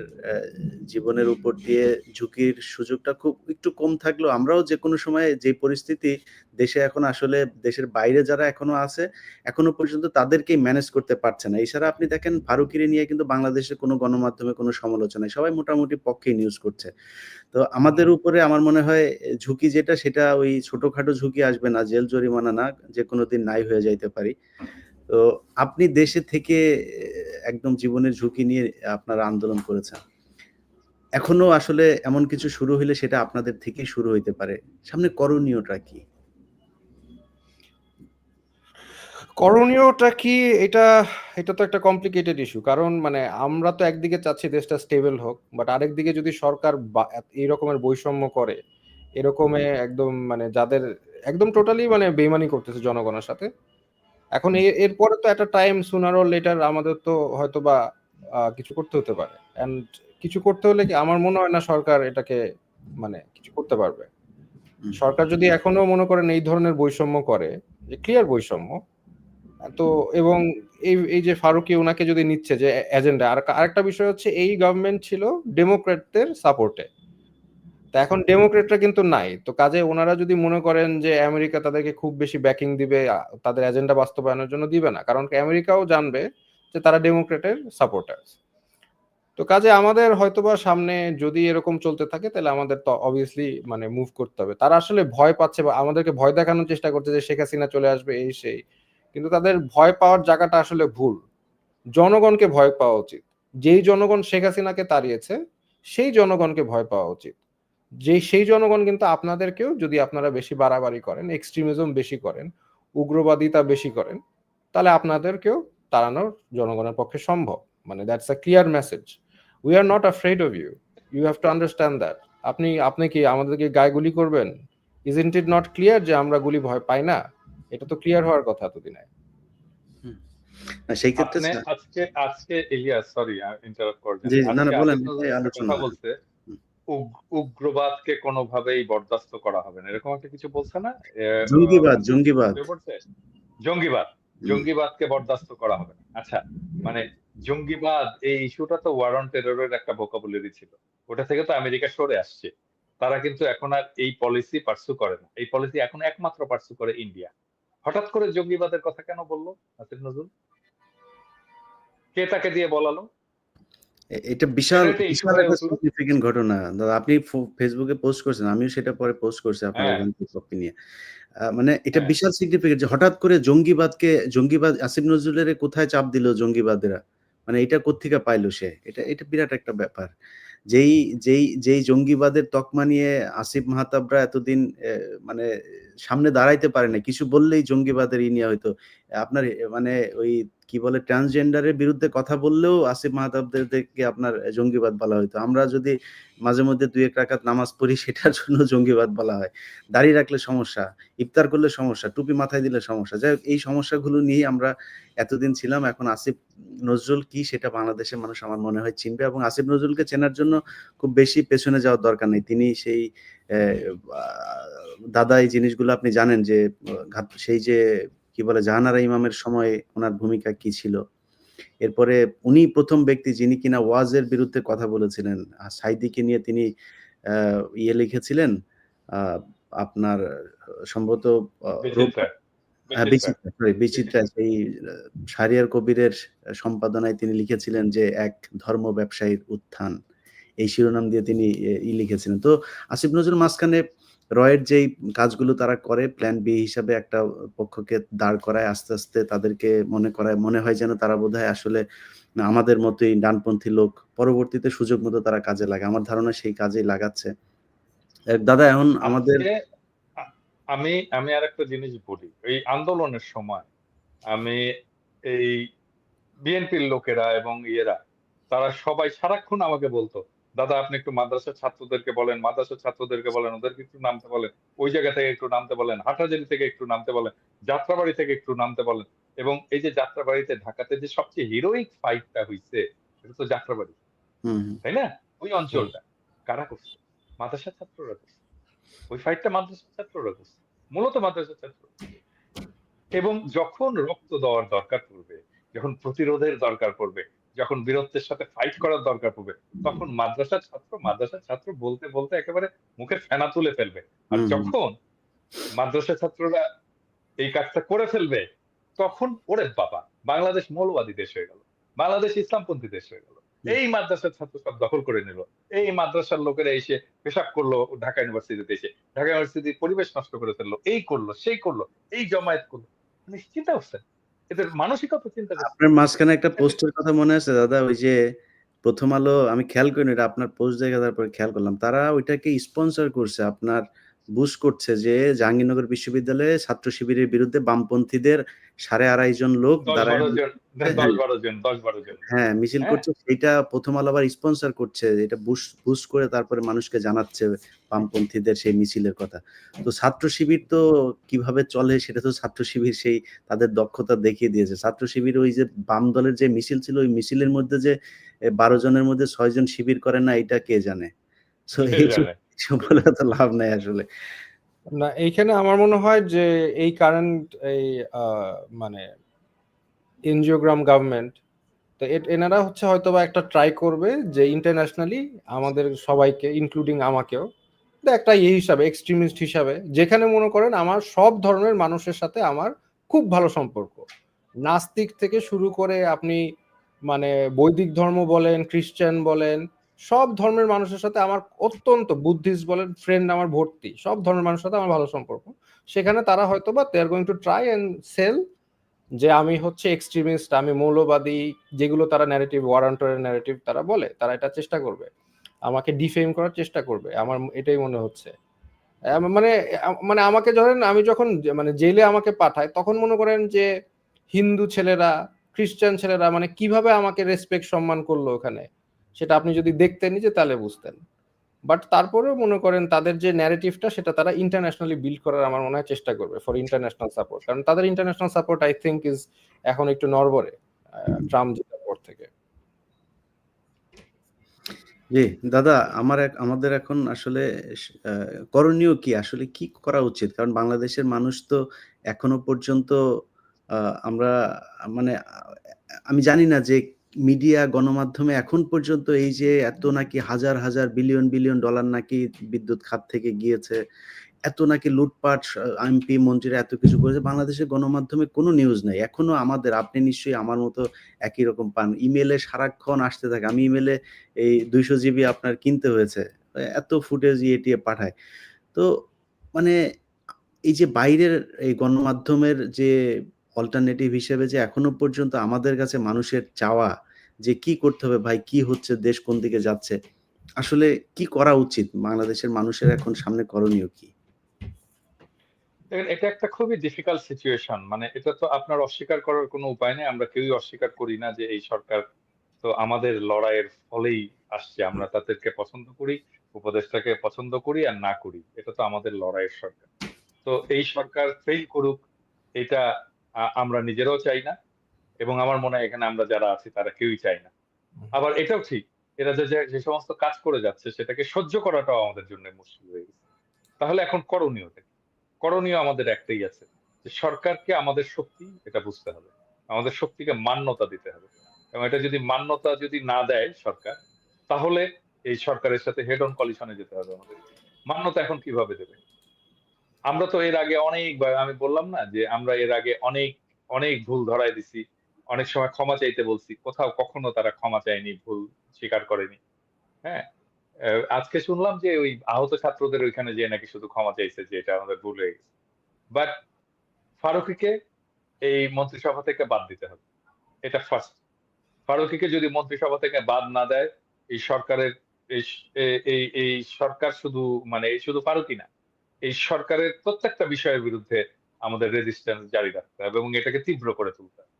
জীবনের উপর দিয়ে ঝুঁকির সুযোগটা খুব একটু কম থাকলেও আমরাও যেকোনো সময় যে পরিস্থিতি দেশে এখন আসলে দেশের বাইরে যারা এখনো আছে, এখনো পর্যন্ত তাদেরকেই ম্যানেজ করতে পারছে না। এছাড়া আপনি দেখেন ফারুকিরে নিয়ে কিন্তু বাংলাদেশের কোনো গণমাধ্যমে কোনো সমালোচনা নাই। সবাই মোটামুটি পক্ষেই নিউজ করছে। তো আমাদের হুম। উপরে আমার মনে হয় ঝুঁকি যেটা সেটা ওই ছোটখাটো ঝুঁকি আসবে না, জেল জরিমানা না, যেকোনো দিন নাই হয়ে যাইতে পারি। তো আপনি দেশে থেকে একদম জীবনের ঝুঁকি নিয়ে আপনারা আন্দোলন করেছেন। এখনো আসলে এমন কিছু শুরু হইলে সেটা আপনাদের থেকেই শুরু হইতে পারে। সামনে করণীয়টা কি? করণীয়টা কি? এটা এটা তো একটা কমপ্লিকেটেড ইস্যু। কারণ মানে আমরা তো একদিকে চাচ্ছি দেশটা স্টেবল হোক, বাট আরেকদিকে যদি সরকার এই রকমের বৈষম্য করে, এরকমে একদম মানে যাদের একদম টোটালি মানে বেইমানি করতেছে জনগণের সাথে। এখন এরপরে তো একটা টাইম সুনার অর লেটার আমাদের তো হয়তোবা কিছু করতে হতে পারে। এন্ড কিছু করতে হলে কি আমার মনে হয় না সরকার এটাকে মানে কিছু করতে পারবে। হুম। সরকার যদি এখনো মনে করেন এই ধরনের বৈষম্য করে, যে ক্লিয়ার বৈষম্য, তো এবং এই যে ফারুকী ওনাকে যদি নিচ্ছে যে এজেন্ডা, আর আরেকটা বিষয় হচ্ছে এই গভর্নমেন্ট ছিল ডেমোক্র্যাটদের সাপোর্টে, তো এখন ডেমোক্রেটরা কিন্তু নাই, তো কাজে ওনারা যদি মনে করেন যে আমেরিকা তাদেরকে খুব বেশি ব্যাকিং দিবে তাদের এজেন্ডা বাস্তবায়নের জন্য, দিবে না, কারণ আমেরিকাও জানবে যে তারা ডেমোক্রেটের সাপোর্টার। তো কাজে আমাদের হয়তোবা সামনে যদি এরকম চলতে থাকে তাহলে আমাদের তো অবভিয়াসলি মানে মুভ করতে হবে। তারা আসলে ভয় পাচ্ছে বা আমাদেরকে ভয় দেখানোর চেষ্টা করছে যে শেখ হাসিনা চলে আসবে এই সেই, কিন্তু তাদের ভয় পাওয়ার জায়গাটা আসলে ভুল। জনগণকে ভয় পাওয়া উচিত। যেই জনগণ শেখ হাসিনাকে তাড়িয়েছে সেই জনগণকে ভয় পাওয়া উচিত। সেই জনগণ কিন্তু আপনাদেরকেও, যদি আপনারা বেশি বাড়াবাড়ি করেন, এক্সট্রিমিজম বেশি করেন, উগ্রবাদিতা বেশি করেন, তাহলে আপনাদেরকেও তাড়ানো জনগণের পক্ষে সম্ভব। মানে that's a clear message. We are not afraid of you, you have to understand that. আপনি কি আমাদেরকে গায়ে গুলি করবেন? ইজন্ট ইট নট ক্লিয়ার যে আমরা গুলি ভয় পাই না? এটা তো ক্লিয়ার হওয়ার কথা এতদিনে। না সেই ক্ষেত্রে আপনি আজকে আজকে ইলিয়াস, সরি ইন্টারাপ্ট করার জন্য, জি, জি। না, আজকে না বলেন, আসিফ নজরুল এটাই একটা আলোচনা। কথা বলছে, উগ্রবাদকে কোনোভাবেই বরদাস্ত করা হবে না, এরকম একটা কিছু বলছে না? জঙ্গিবাদ। পড়ছে জঙ্গিবাদ, জঙ্গিবাদকে বরদাস্ত করা হবে না। আচ্ছা, মানে জঙ্গিবাদ এই ইস্যুটা তো ওয়ার অন টেররের একটা ভোকাবুলারি ছিল, ওটা থেকে তো আমেরিকা সরে আসছে। তারা কিন্তু এখন আর এই পলিসি পার্সু করে না, এই পলিসি এখন একমাত্র পার্সু করে ইন্ডিয়া। হঠাৎ করে জঙ্গিবাদের কথা কেন বললো আসিফ নজরুল? কে তাকে দিয়ে বলালো? এটা বিশাল এটা ইস্যু বিশাল হয়ে একটা উঠলো। সিগনিফিকেন্ট ঘটনা। দাদা আপনি ফেসবুকে পোস্ট করছেন, আমিও সেটা পরে পোস্ট করছি আপনার হ্যাঁ, এখান থেকে কপি নিয়ে। মানে এটা হ্যাঁ। বিশাল সিগনিফিকেন্ট যে হঠাৎ করে জঙ্গিবাদ আসিফ নজরুলের কোথায় চাপ দিল জঙ্গিবাদেরা? মানে এটা কোত্থেকে পাইলো সে? এটা বিরাট একটা ব্যাপার। যেই যেই জঙ্গিবাদের তকমা নিয়ে আসিফ মাহতাবরা এতদিন মানে সামনে দাঁড়াইতে পারে নাই। কিছু বললেই জঙ্গিবাদের নিয়া হইতো। আপনার মানে ওই কি বলে ট্রান্সজেন্ডারের বিরুদ্ধে কথা বললেও আসিফ মাহতাবদেরকে আপনার জঙ্গিবাদ বলা হইতো। আমরা যদি মাঝে মধ্যে ২-১ রাকাত নামাজ পড়ি সেটার জন্য জঙ্গিবাদ বলা হয়। দাড়ি রাখলে সমস্যা, ইফতার করলে সমস্যা, টুপি মাথায় দিলে সমস্যা। যাই হোক, এই সমস্যাগুলো নিয়েই আমরা এতদিন ছিলাম। এখন আসিফ নজরুল কি সেটা বাংলাদেশের মানুষ আমার মনে হয় চিনবে, এবং আসিফ নজরুলকে চেনার জন্য খুব বেশি পেছনে যাওয়ার দরকার নেই। তিনি সেই অ্যা আ দাদা এই জিনিসগুলো আপনি জানেন যে সেই যে কি বলে জাহানারা ইমামের সময় উনার ভূমিকা কি ছিল। এরপরে উনি ১ম ব্যক্তি যিনি কিনা ওয়াজের বিরুদ্ধে কথা বলেছিলেন। সাঈদীকে নিয়ে তিনি আ লিখেছিলেন আ আপনার সম্ভবত রোব বিচিত্রা, হ্যাঁ, বিচিত্রা, বিচিত্রা সেই শাহরিয়ার কবিরের সম্পাদনায় তিনি লিখেছিলেন যে, "এক ধর্ম ব্যবসায়ীর উত্থান।" এই শিরোনাম দিয়ে তিনি লিখেছিলেন। তো আসিফ নজরুল মাঝখানে রয়ের যেই কাজগুলো তারা করে প্ল্যান বি হিসাবে একটা পক্ষকে দাঁড় করায় আস্তে, আস্তে তাদেরকে মনে হয় যেন তারা বোধহয় আসলে আমাদের মতোই ডানপন্থী লোক। পরবর্তীতে সুযোগ মতো তারা কাজে লাগায়। আমার ধারণা সেই কাজেই লাগাচ্ছে। দাদা এখন আমাদের আজকে আ আমি আমি আরেকটা জিনিস বলি। এই আন্দোলনের সময় আমি এই বিএনপির লোকেরা এবং তারা সবাই সারাক্ষণ আমাকে বলতো, "দাদা আপনি একটু মাদ্রাসার ছাত্রদেরকে বলেন, মাদ্রাসার ছাত্রদেরকে বলেন, ওদেরকে একটু নামতে বলেন। ওই জায়গা থেকে একটু নামতে বলেন, হাটহাজারী থেকে একটু নামতে বলেন, যাত্রাবাড়ি থেকে একটু নামতে বলেন।" এবং এই যে যাত্রাবাড়িতে ঢাকাতে যে সবচেয়ে হিরোইক ফাইটটা হইছে, এটা তো যাত্রাবাড়ি। হুম, হুম। তাই না? ওই অঞ্চলটা। কারা করছে? মাদ্রাসার ছাত্ররা করছে। ওই ফাইটটা মাদ্রাসার ছাত্ররা করছে। মূলত মাদ্রাসার ছাত্র। এবং যখন রক্ত দেওয়ার দরকার পড়বে, যখন প্রতিরোধের দরকার পড়বে, যখন বীরত্বের সাথে ফাইট করার দরকার পড়বে, তখন মাদ্রাসার ছাত্র বলতে, বলতে একেবারে মুখের ফেনা তুলে ফেলবে। আর হুম, হুম। যখন মাদ্রাসার ছাত্ররা এই কাজটা করে ফেলবে, তখন ওরে বাবা! বাংলাদেশ মৌলবাদী দেশ হয়ে গেল। বাংলাদেশ ইসলামপন্থী দেশ হয়ে গেল। হুম। এই মাদ্রাসার ছাত্র সব দখল করে নিল। এই মাদ্রাসার লোকেরা এসে পেশাব করলো ঢাকা ইউনিভার্সিটিতে এসে। ঢাকা ইউনিভার্সিটির পরিবেশ নষ্ট করে ফেললো। এই করলো, সেই করলো, এই জমায়েত করলো। মানে চিন্তা করছেন? এদের মানসিকতা চিন্তা করছেন? আপনার মাঝখানে একটা পোস্টের কথা মনে আছে দাদা? ওই যে প্রথম আলো আমি খেয়াল করিনি, এটা আপনার পোস্ট দেখে তারপরে খেয়াল করলাম। তারা ওইটাকে স্পন্সর করছে, আপনার বুস্ট করছে যে জাহাঙ্গীরনগর বিশ্ববিদ্যালয়ে ছাত্র শিবিরের বিরুদ্ধে বামপন্থীদের 2.5 জন লোক 10-12 জন, হ্যাঁ, 10-12 জন, 10-12 জন। হ্যাঁ, মিছিল হ্যাঁ, করছে। সেইটা প্রথম আলো আবার স্পন্সর করছে। এটা বুস্ট করে তারপরে মানুষকে জানাচ্ছে বামপন্থীদের সেই মিছিলের কথা। তো ছাত্র শিবির তো কিভাবে চলে সেটা তো ছাত্র শিবির সেই তাদের দক্ষতা দেখিয়ে দিয়েছে। ছাত্র শিবির ওই যে বাম দলের যে মিছিল ছিল, ওই মিছিলের মধ্যে যে 12 জনের মধ্যে 6 জন শিবির করে না, এটা কে জানে? সো কে এইসব জানে? বলে তো লাভ নাই আসলে। না, এইখানে আমার মনে হয় যে এই কারেন্ট এই মানে এনজিওগ্রাম গভর্নমেন্ট, তো এনারা হচ্ছে হয়তোবা একটা ট্রাই করবে যে ইন্টারন্যাশনালি আমাদের সবাইকে ইনক্লুডিং আমাকেও একটা এই হিসাবে এক্সট্রিমিস্ট হিসাবে, যেখানে মনে করেন আমার সব ধরনের মানুষের সাথে আমার খুব ভালো সম্পর্ক, নাস্তিক থেকে শুরু করে আপনি মানে বৈদিক ধর্ম বলেন, খ্রিস্টান বলেন, সব ধর্মের মানুষের সাথে আমার অত্যন্ত, বুদ্ধিস্ট বলেন, ফ্রেন্ড আমার ভর্তি, সব ধর্মের মানুষের সাথে আমার ভালো সম্পর্ক। সেখানে তারা হয়তোবা they are going to try and sell যে আমি হচ্ছে এক্সট্রিমিস্ট, আমি মৌলবাদী, যেগুলো তারা ন্যারেটিভ, ওয়ারান্টরের ন্যারেটিভ তারা বলে, তারা এটা চেষ্টা করবে, আমাকে ডিফেম করার চেষ্টা করবে, আমার এটাই মনে হচ্ছে। মানে মানে আমাকে ধরেন, আমি যখন মানে জেলে আমাকে পাঠায়, তখন মনে করেন যে হিন্দু ছেলেরা, খ্রিস্টান ছেলেরা মানে কিভাবে আমাকে রেসপেক্ট সম্মান করলো ওখানে, সেটা আপনি যদি দেখতেনই যে তাহলে বুঝতেন। বাট তারপরেও মনে করেন তাদের যে ন্যারেটিভটা সেটা তারা ইন্টারন্যাশনালি বিল্ড করার আমার মনে হয় চেষ্টা করবে ফর ইন্টারন্যাশনাল সাপোর্ট, কারণ তাদের international support I think is এখন একটু নড়বড়ে ট্রাম্প জেতার পর থেকে। জি, দাদা আমাদের এখন আসলে আ করণীয় কি? আসলে কি করা উচিত? কারণ বাংলাদেশের মানুষ তো এখনো পর্যন্ত আ আমরা মানে আমি জানি না যে মিডিয়া গণমাধ্যমে এখন পর্যন্ত এই যে এত নাকি হাজার, হাজার বিলিয়ন, বিলিয়ন ডলার নাকি বিদ্যুৎ খাত থেকে গিয়েছে, এত নাকি লুটপাট, এমপি মন্ত্রীরা এত কিছু করেছে। বাংলাদেশের গণমাধ্যমে কোনো নিউজ নাই। এখনো আপনি নিশ্চয়ই আমার মতো একই রকম পান। ইমেইলে সারাক্ষণ আসতে থাকে। আমি ইমেইলে এই 200 জিবি আপনার কিনতে হয়েছে। এত ফুটেজ ইয়ে-টিয়ে পাঠায়। তো মানে এই যে বাইরের এই গণমাধ্যমের যে অল্টারনেটিভ হিসেবে যে এখনো পর্যন্ত আমাদের কাছে মানুষের চাওয়া যে কি করতে হবে ভাই, কি হচ্ছে, দেশ কোন দিকে যাচ্ছে? আসলে কি করা উচিত? বাংলাদেশের মানুষের এখন সামনে করণীয় কি? দেখেন, এটা একটা খুবই ডিফিকাল্ট সিচুয়েশন। মানে এটা তো আপনার অস্বীকার করার কোনো উপায় নেই। আমরা কেউই অস্বীকার করি না যে এই সরকার তো আমাদের লড়াইয়ের ফলেই আসছে। আমরা তাদেরকে পছন্দ করি, উপদেষ্টাকে পছন্দ করি আর না করি। এটা তো আমাদের লড়াইয়ের সরকার। তো এই সরকার ফেইল করুক, এটা আমরা নিজেরাও চাই না, এবং আমার মনে হয় এখানে আমরা যারা আছি তারা কেউই চাই না। আবার এটাও ঠিক, এরা যে সমস্ত কাজ করে যাচ্ছে সেটাকে সহ্য করাটাও আমাদের জন্য মুশকিল হয়ে গেছে। তাহলে এখন করণীয়টা কি? করণীয় আমাদের একটাই আছে, যে সরকারকে আমাদের শক্তি এটা বুঝতে হবে। আমাদের শক্তিকে মান্যতা দিতে হবে। এবং এটা যদি মান্যতা না দেয় সরকার, তাহলে এই সরকারের সাথে হেড অন কলিশনে যেতে হবে আমাদের। মান্যতা এখন কিভাবে দেবে? আমরা তো এর আগে অনেকবার, আমি বললাম না যে আমরা এর আগে অনেক, অনেক ভুল ধরায় দিছি। অনেক সময় ক্ষমা চাইতে বলছি। কোথাও কখনো তারা ক্ষমা চায়নি, ভুল স্বীকার করেনি। হ্যাঁ? আজকে শুনলাম যে ওই আহত ছাত্রদের ওইখানে যেয়ে নাকি শুধু ক্ষমা চাইছে যে এটা আমাদের ভুল হয়ে গেছে। বাট ফারুকীকে এই মন্ত্রিসভা থেকে বাদ দিতে হবে। এটা ফার্স্ট। ফারুকীকে যদি মন্ত্রিসভা থেকে বাদ না দেয়, এই সরকারের এই স এ এই এই সরকার শুধু, মানে এই শুধু ফারুকী না, এই সরকারের প্রত্যেকটা বিষয়ের বিরুদ্ধে আমাদের রেজিস্ট্যান্স জারি রাখতে হবে এবং এটাকে তীব্র করে তুলতে হবে।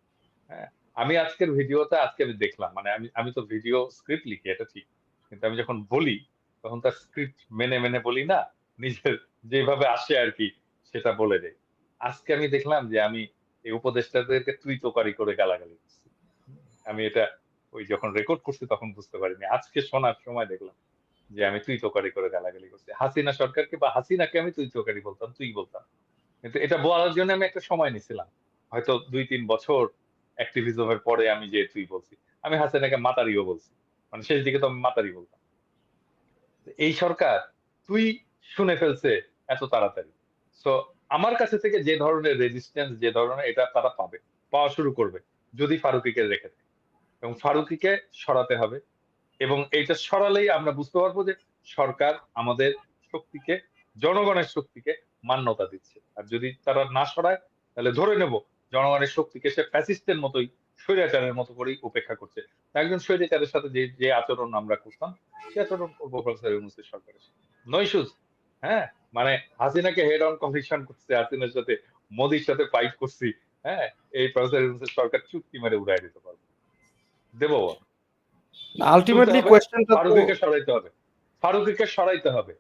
হ্যাঁ? আমি আজকের ভিডিওতে আজকে আমি দেখলাম, মানে আমি তো ভিডিও স্ক্রিপ্ট লিখি, এটা ঠিক। কিন্তু আমি যখন বলি তখন তার স্ক্রিপ্ট মেনে বলি না। নিজের যেভাবে আসে আরকি সেটা বলে দেই। আজকে আমি দেখলাম যে আমি এই উপদেষ্টাদেরকে তুই তোকারি করে গালাগালি করছি। আমি এটা ওই যখন রেকর্ড করছি তখন বুঝতে পারিনি। আজকে শোনার সময় দেখলাম যে আমি তুই তোকারি করে গালাগালি করছি। হাসিনা সরকারকে বা হাসিনাকে আমি তুই তোকারি বলতাম, তুই বলতাম। কিন্তু এটা বলার জন্য আমি একটা সময় নিছিলাম। হয়তো ২-৩ বছর অ্যাক্টিভিজম এর পরে আমি যে তুই বলছি। আমি হাসিনাকে মাতারিও বলছি। মানে শেষ দিকে তো আমি মাতারি বলতাম। এই সরকার তুই শুনে ফেলছে এত তাড়াতাড়ি। সো আমার কাছে থেকে যে ধরনের রেজিস্ট্যান্স, যে ধরনের, এটা তারা পাবে। পাওয়া শুরু করবে যদি ফারুকীকে রেখে দেয়। এবং ফারুকীকে সরাতে হবে। এবং এইটা সরালেই আমরা বুঝতে পারবো যে সরকার আমাদের শক্তিকে, জনগণের শক্তিকে মান্যতা দিচ্ছে। আর যদি তারা না সরায় তাহলে ধরে নেব জনগণের শক্তিকে সে ফ্যাসিস্টের মতোই স্বৈরাচারের মতো করেই উপেক্ষা করছে। একজন স্বৈরাচারের সাথে যে যে আচরণ আমরা করতাম সে আচরণ করবো প্রফেসর ইউনূসের সরকারের সাথে। No issues. হ্যাঁ, মানে হাসিনাকে হেড অন কমিশন করছে, হাসিনার সাথে মোদির সাথে ফাইট করছি। হ্যাঁ, এই প্রফেসর ইউনূসের সরকার চুক্তি মেরে উড়াই দিতে পারবে। দেবো তুলতে আলটিমেটলি হবে, কোয়েশ্চেনটা তো ফারুকীকে সরাইতে হবে, ফারুকীকে সরাইতে হবে।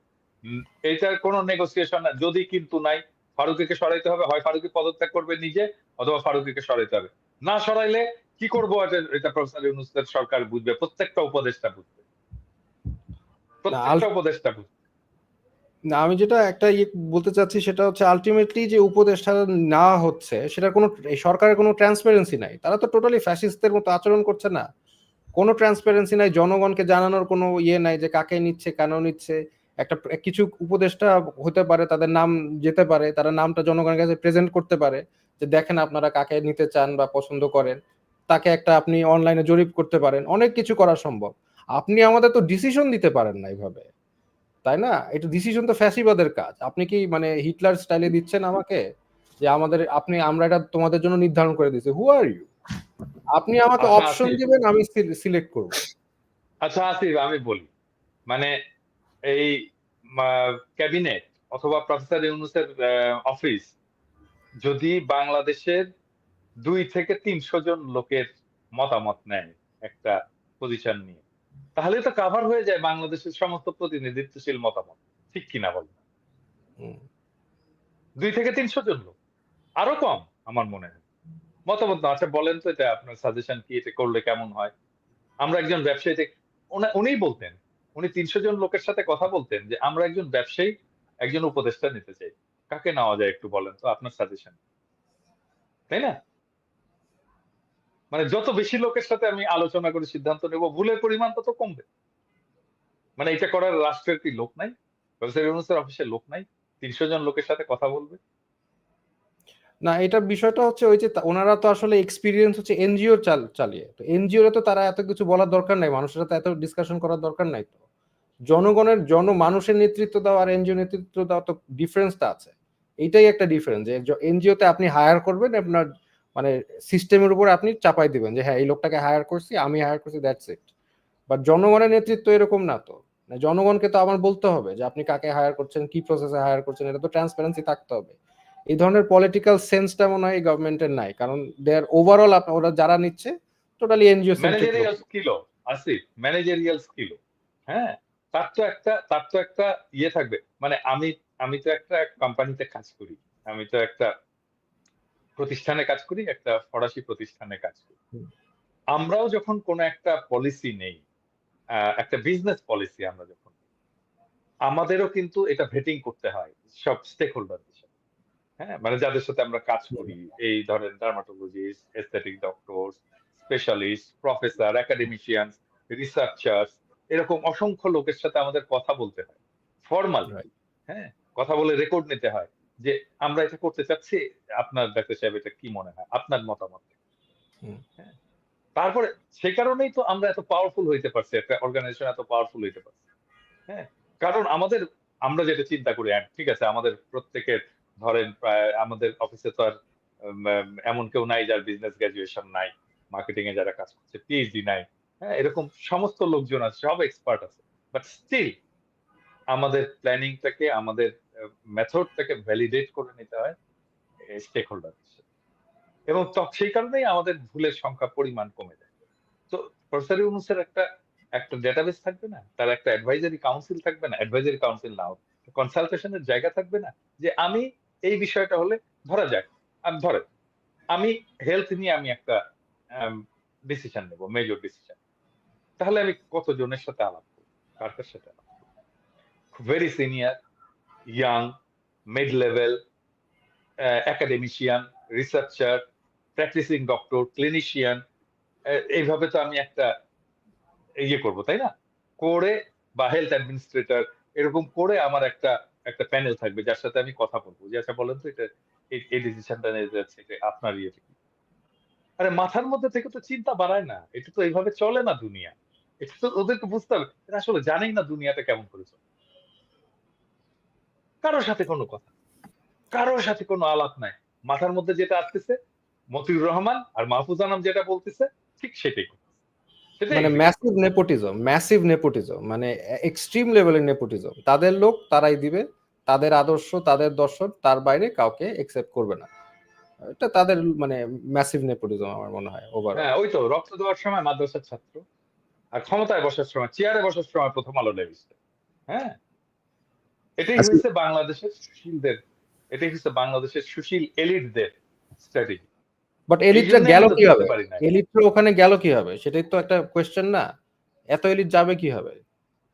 এইটার কোনো নেগোসিয়েশন না, যদি কিন্তু নাই। ফারুকীকে সরাইতে হবে, হয় ফারুকী পদত্যাগ করবে নিজে অথবা ফারুকীকে সরাইতে হবে। না সরাইলে কি করবো এটা প্রফেসর ইউনূসের সরকার বুঝবে, প্রত্যেকটা উপদেষ্টা বুঝবে, না, প্রত্যেকটা উপদেষ্টা বুঝবে। না, আমি যেটা একটা বলতে চাচ্ছি সেটা হচ্ছে আলটিমেটলি যে উপদেষ্টা নেওয়া হচ্ছে সেটা কোনো এই সরকারের কোনো ট্রান্সপারেন্সি নাই। তারা তো টোটালি ফ্যাসিস্টদের মতো আচরণ করছে না, কোনো ট্রান্সপারেন্সি নাই, জনগণকে জানানোর কোনো নাই যে কাকে নিচ্ছে কেন নিচ্ছে। একটা কিছু উপদেষ্টা হতে পারে, তাদের নাম যেতে পারে, তারা নামটা জনগণের কাছে প্রেজেন্ট করতে পারে যে দেখেন আপনারা কাকে নিতে চান বা পছন্দ করেন, তাকে একটা আপনি অনলাইনে জরিপ করতে পারেন, অনেক কিছু করা সম্ভব। আপনি আমাদের তো ডিসিশন দিতে পারেন না এইভাবে, তাই না? এটা ডিসিশন তো ফ্যাসিবাদের কাজ। আপনি কি মানে হিটলার স্টাইলে দিচ্ছেন আমাকে যে আমরা এটা তোমাদের জন্য নির্ধারণ করে দিচ্ছি? হু আর ইউ? আপনি আমাকে আচ্ছা অপশন আসিফ, দিবেন, আমি সিলেক্ট করব। আচ্ছা আসিফ, আমি বলি, মানে এই ক্যাবিনেট অথবা প্রফেসর ইউনূসের অফিস যদি বাংলাদেশের 200 থেকে 300 জন লোকের মতামত নেয় একটা পজিশন নিয়ে, তাহলে তো কাভার হয়ে যায় বাংলাদেশের সমস্ত প্রতিনিধিত্বশীল মতামত। ঠিক কিনা বল? হুম। 200 থেকে 300 জন লোক, আরো কম আমার মনে হয় মতামত না। আচ্ছা বলেন তো, এটা আপনার সাজেশন কি, এটা করলে কেমন হয়? আমরা একজন ব্যবসায়ী উনিই বলতেন, উনি 300 জন লোকের সাথে কথা বলতেন যে আমরা একজন ব্যবসায়ী একজন উপদেষ্টা নিতে চাই, কাকে নেওয়া যায় একটু বলেন তো আপনার সাজেশন, তাই না? মানে যত বেশি লোকের সাথে আমি আলোচনা করে সিদ্ধান্ত নেব, ভুলের পরিমাণ তত কমবে। মানে এটা করার রাষ্ট্রের কি লোক নাই? প্রফেসর ইউনূসের অফিসে লোক নাই 300 জন লোকের সাথে কথা বলবে? না, এটা বিষয়টা হচ্ছে ওই যে ওনারা তো আসলে এক্সপিরিয়েন্স হচ্ছে এনজিও চালিয়ে, তো এনজিও তে তো তারা এত কিছু বলার দরকার নাই, মানুষের সাথে এত ডিসকাশন করার দরকার নাই। তো মানুষের নেতৃত্ব দেওয়া আর এনজিও নেতৃত্ব দেওয়া তো ডিফারেন্সটা আছে। এইটাই একটা ডিফারেন্স যে এনজিও তে আপনি হায়ার করবেন, আপনার মানে সিস্টেমের উপর আপনি চাপাই দিবেন যে হ্যাঁ এই লোকটাকে হায়ার করছি, আমি হায়ার করছি, দ্যাটস ইট। বাট জনগণের নেতৃত্ব এরকম না তো। জনগণকে তো আমার বলতে হবে যে আপনি কাকে হায়ার করছেন, কি প্রসেসে হায়ার করছেন, এটা তো ট্রান্সপারেন্সি থাকতে হবে। এই ধরনের পলিটিক্যাল সেন্সটা মনে হয় এই গভর্নমেন্টের নাই, কারণ দেয়ার ওভারঅল ওরা যারা নিচ্ছে টোটালি এনজিও সেন্ট্রিক লোক। ম্যানেজারিয়াল স্কিলও আসিফ, ম্যানেজারিয়াল স্কিলও, হ্যাঁ, তার তো একটা ইয়ে থাকবে। মানে আমি তো একটা কোম্পানিতে কাজ করি, আমি তো একটা প্রতিষ্ঠানে কাজ করি, একটা ফরাসি প্রতিষ্ঠানে কাজ করি। আমরাও যখন কোনো একটা পলিসি নেই, একটা বিজনেস পলিসি আমরা যখন, আমাদেরও কিন্তু এটা ভেটিং করতে হয় সব স্টেক হোল্ডারদের সাথে। হ্যাঁ, মানে যাদের সাথে আমরা কাজ করি, এই ধরেন dermatologist, aesthetic doctor, specialist, professor, academician, researchers, এরকম অসংখ্য লোকের সাথে আমাদের কথা বলতে হয় ফর্মালি। Right. হ্যাঁ, কথা বলে রেকর্ড নিতে হয় যে আমরা এটা করতে চাচ্ছি, আপনার ডাক্তার সাহেব এটা কি মনে হয়, আপনার মতামত। হ্যাঁ, তারপরে সে কারণেই তো আমরা এত পাওয়ারফুল হইতে পারছি, একটা অর্গানাইজেশন এত পাওয়ারফুল হইতে পারছে। হ্যাঁ, কারণ আমরা যেটা চিন্তা করি, ঠিক আছে, আমাদের প্রত্যেকের ধরেন প্রায় আমাদের অফিসে তো আর এমন কেউ নাই যার বিজনেস গ্রাজুয়েশন নাই, মার্কেটিং এ যারা কাজ করছে পিএইচডি নাই। হ্যাঁ, এরকম সমস্ত লোকজন আছে, সব এক্সপার্ট আছে, বাট স্টিল আমাদের প্ল্যানিংটাকে, আমাদের মেথডটাকে ভ্যালিডেট করে নিতে হয় স্টেক হোল্ডার, এবং সেই কারণেই আমাদের ভুলের সংখ্যা পরিমাণ কমে যায়। তো প্রফেসর ইউনূসের একটা একটা ডেটাবেস থাকবে না, তার একটা অ্যাডভাইজারি কাউন্সিল থাকবে না, অ্যাডভাইজারি কাউন্সিল নাও কনসালটেশনের জায়গা থাকবে না, যে আমি এই বিষয়টা হলে, ধরা যাক আমি হেলথ নিয়ে আমি একটা ডিসিশন নেব, মেজর ডিসিশন, তাহলে আমি কতজনের সাথে আলাপ করবো, কার কার সাথে আলাপ করবো? Very senior, young, mid level, academician, researcher, practising doctor, clinician, এইভাবে তো আমি একটা ইয়ে করবো, তাই না? করে, বা হেলথ অ্যাডমিনিস্ট্রেটর, এরকম করে আমার একটা একটা প্যানেল থাকবে যার সাথে আমি কথা বলবো যে আচ্ছা বলেন তো এটা এই ডিসিশনটা নিয়ে যাচ্ছে, এটা আপনার ইয়েটা কি? আরে মাথার মধ্যে থেকে তো চিন্তা বাড়ায় না, এটা তো এইভাবে চলে না দুনিয়া। এটা তো ওদেরকে বুঝতে হবে, এরা আসলে জানেই না দুনিয়াটা কেমন করে চলে। কারোর সাথে কোনো কথা, কারোর সাথে কোনো আলাপ নাই, মাথার মধ্যে যেটা আসতেছে মতিউর রহমান আর মাহফুজ আনাম যেটা বলতেছে ঠিক সেটাই মানে ম্যাসিভ নেপোটিজম মানে এক্সট্রিম লেভেলের নেপোটিজম। তাদের লোক তারাই দিবে, তাদের আদর্শ তাদের দর্শন, তার বাইরে কাউকে একসেপ্ট করবে না। এটা তাদের মানে ম্যাসিভ নেপোটিজম আমার মনে হয় ওভারঅল। হ্যাঁ, ওই তো রক্ত দেওয়ার সময় মাদ্রাসার ছাত্র, আর ক্ষমতায় বসার সময়, চেয়ারে বসার সময় প্রথম আলো লেগেছে। হ্যাঁ, এটাই হচ্ছে বাংলাদেশের সুশীলদের, এটাই হচ্ছে বাংলাদেশের সুশীল এলিটদের স্ট্র্যাটেজি। বাট এলিটরা গেল কিভাবে? এলিটরা ওখানে গেল কিভাবে? সেটাই তো একটা কোয়েশ্চেন না? এত এলিট যাবে কিভাবে?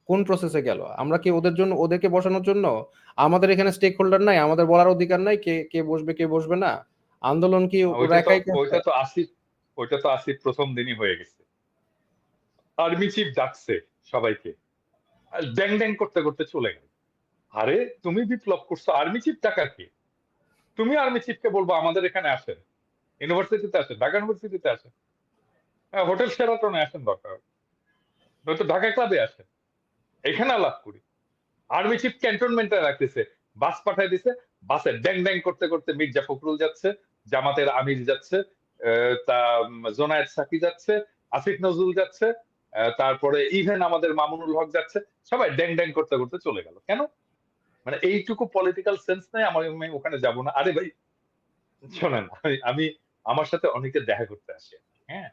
কোন প্রসেসে গেল? আমরা কি ওদের জন্য, ওদেরকে বসানোর জন্য আমাদের এখানে স্টেক হোল্ডার নাই? আমাদের বলার অধিকার নাই কে কে বসবে কে বসবে না? আন্দোলন কি ওরা একাই করছে? ওইটা তো আসিফ প্রথম দিনই হয়ে গেছে। আর্মি চিফ ডাকছে সবাইকে, ড্যাং ড্যাং করতে করতে চলে গেল। আরে তুমি বিপ্লব করছো, আর্মি চিফ ডাকার কি? তুমি আর্মি চিফকে বলবো আমাদের এখানে আসেন, ইউনিভার্সিটিতে আসেন, ঢাকা ইউনিভার্সিটিতে আসেন, হোটেল শেরাটনে আসেন, দরকার নয়তো ঢাকা ক্লাবে আসেন, এখানে আলাপ করি। আর্মি চিফ ক্যান্টনমেন্টে রাখতেছে, বাস পাঠাই দিছে, বাসে ড্যাং ড্যাং করতে করতে মির্জা ফখরুল যাচ্ছে, জামাতের আমির যাচ্ছে, তা জোনায়েদ সাকি যাচ্ছে, আসিফ নজরুল যাচ্ছে, তারপরে ইভেন আমাদের মামুনুল হক যাচ্ছে, সবাই ড্যাং ড্যাং করতে করতে চলে গেল। কেন? মানে এইটুকু পলিটিক্যাল সেন্স নাই আমি ওখানে যাব না? আরে ভাই শোনেন, আমি আমার সাথে অনেকে দেখা করতে আসে, হ্যাঁ,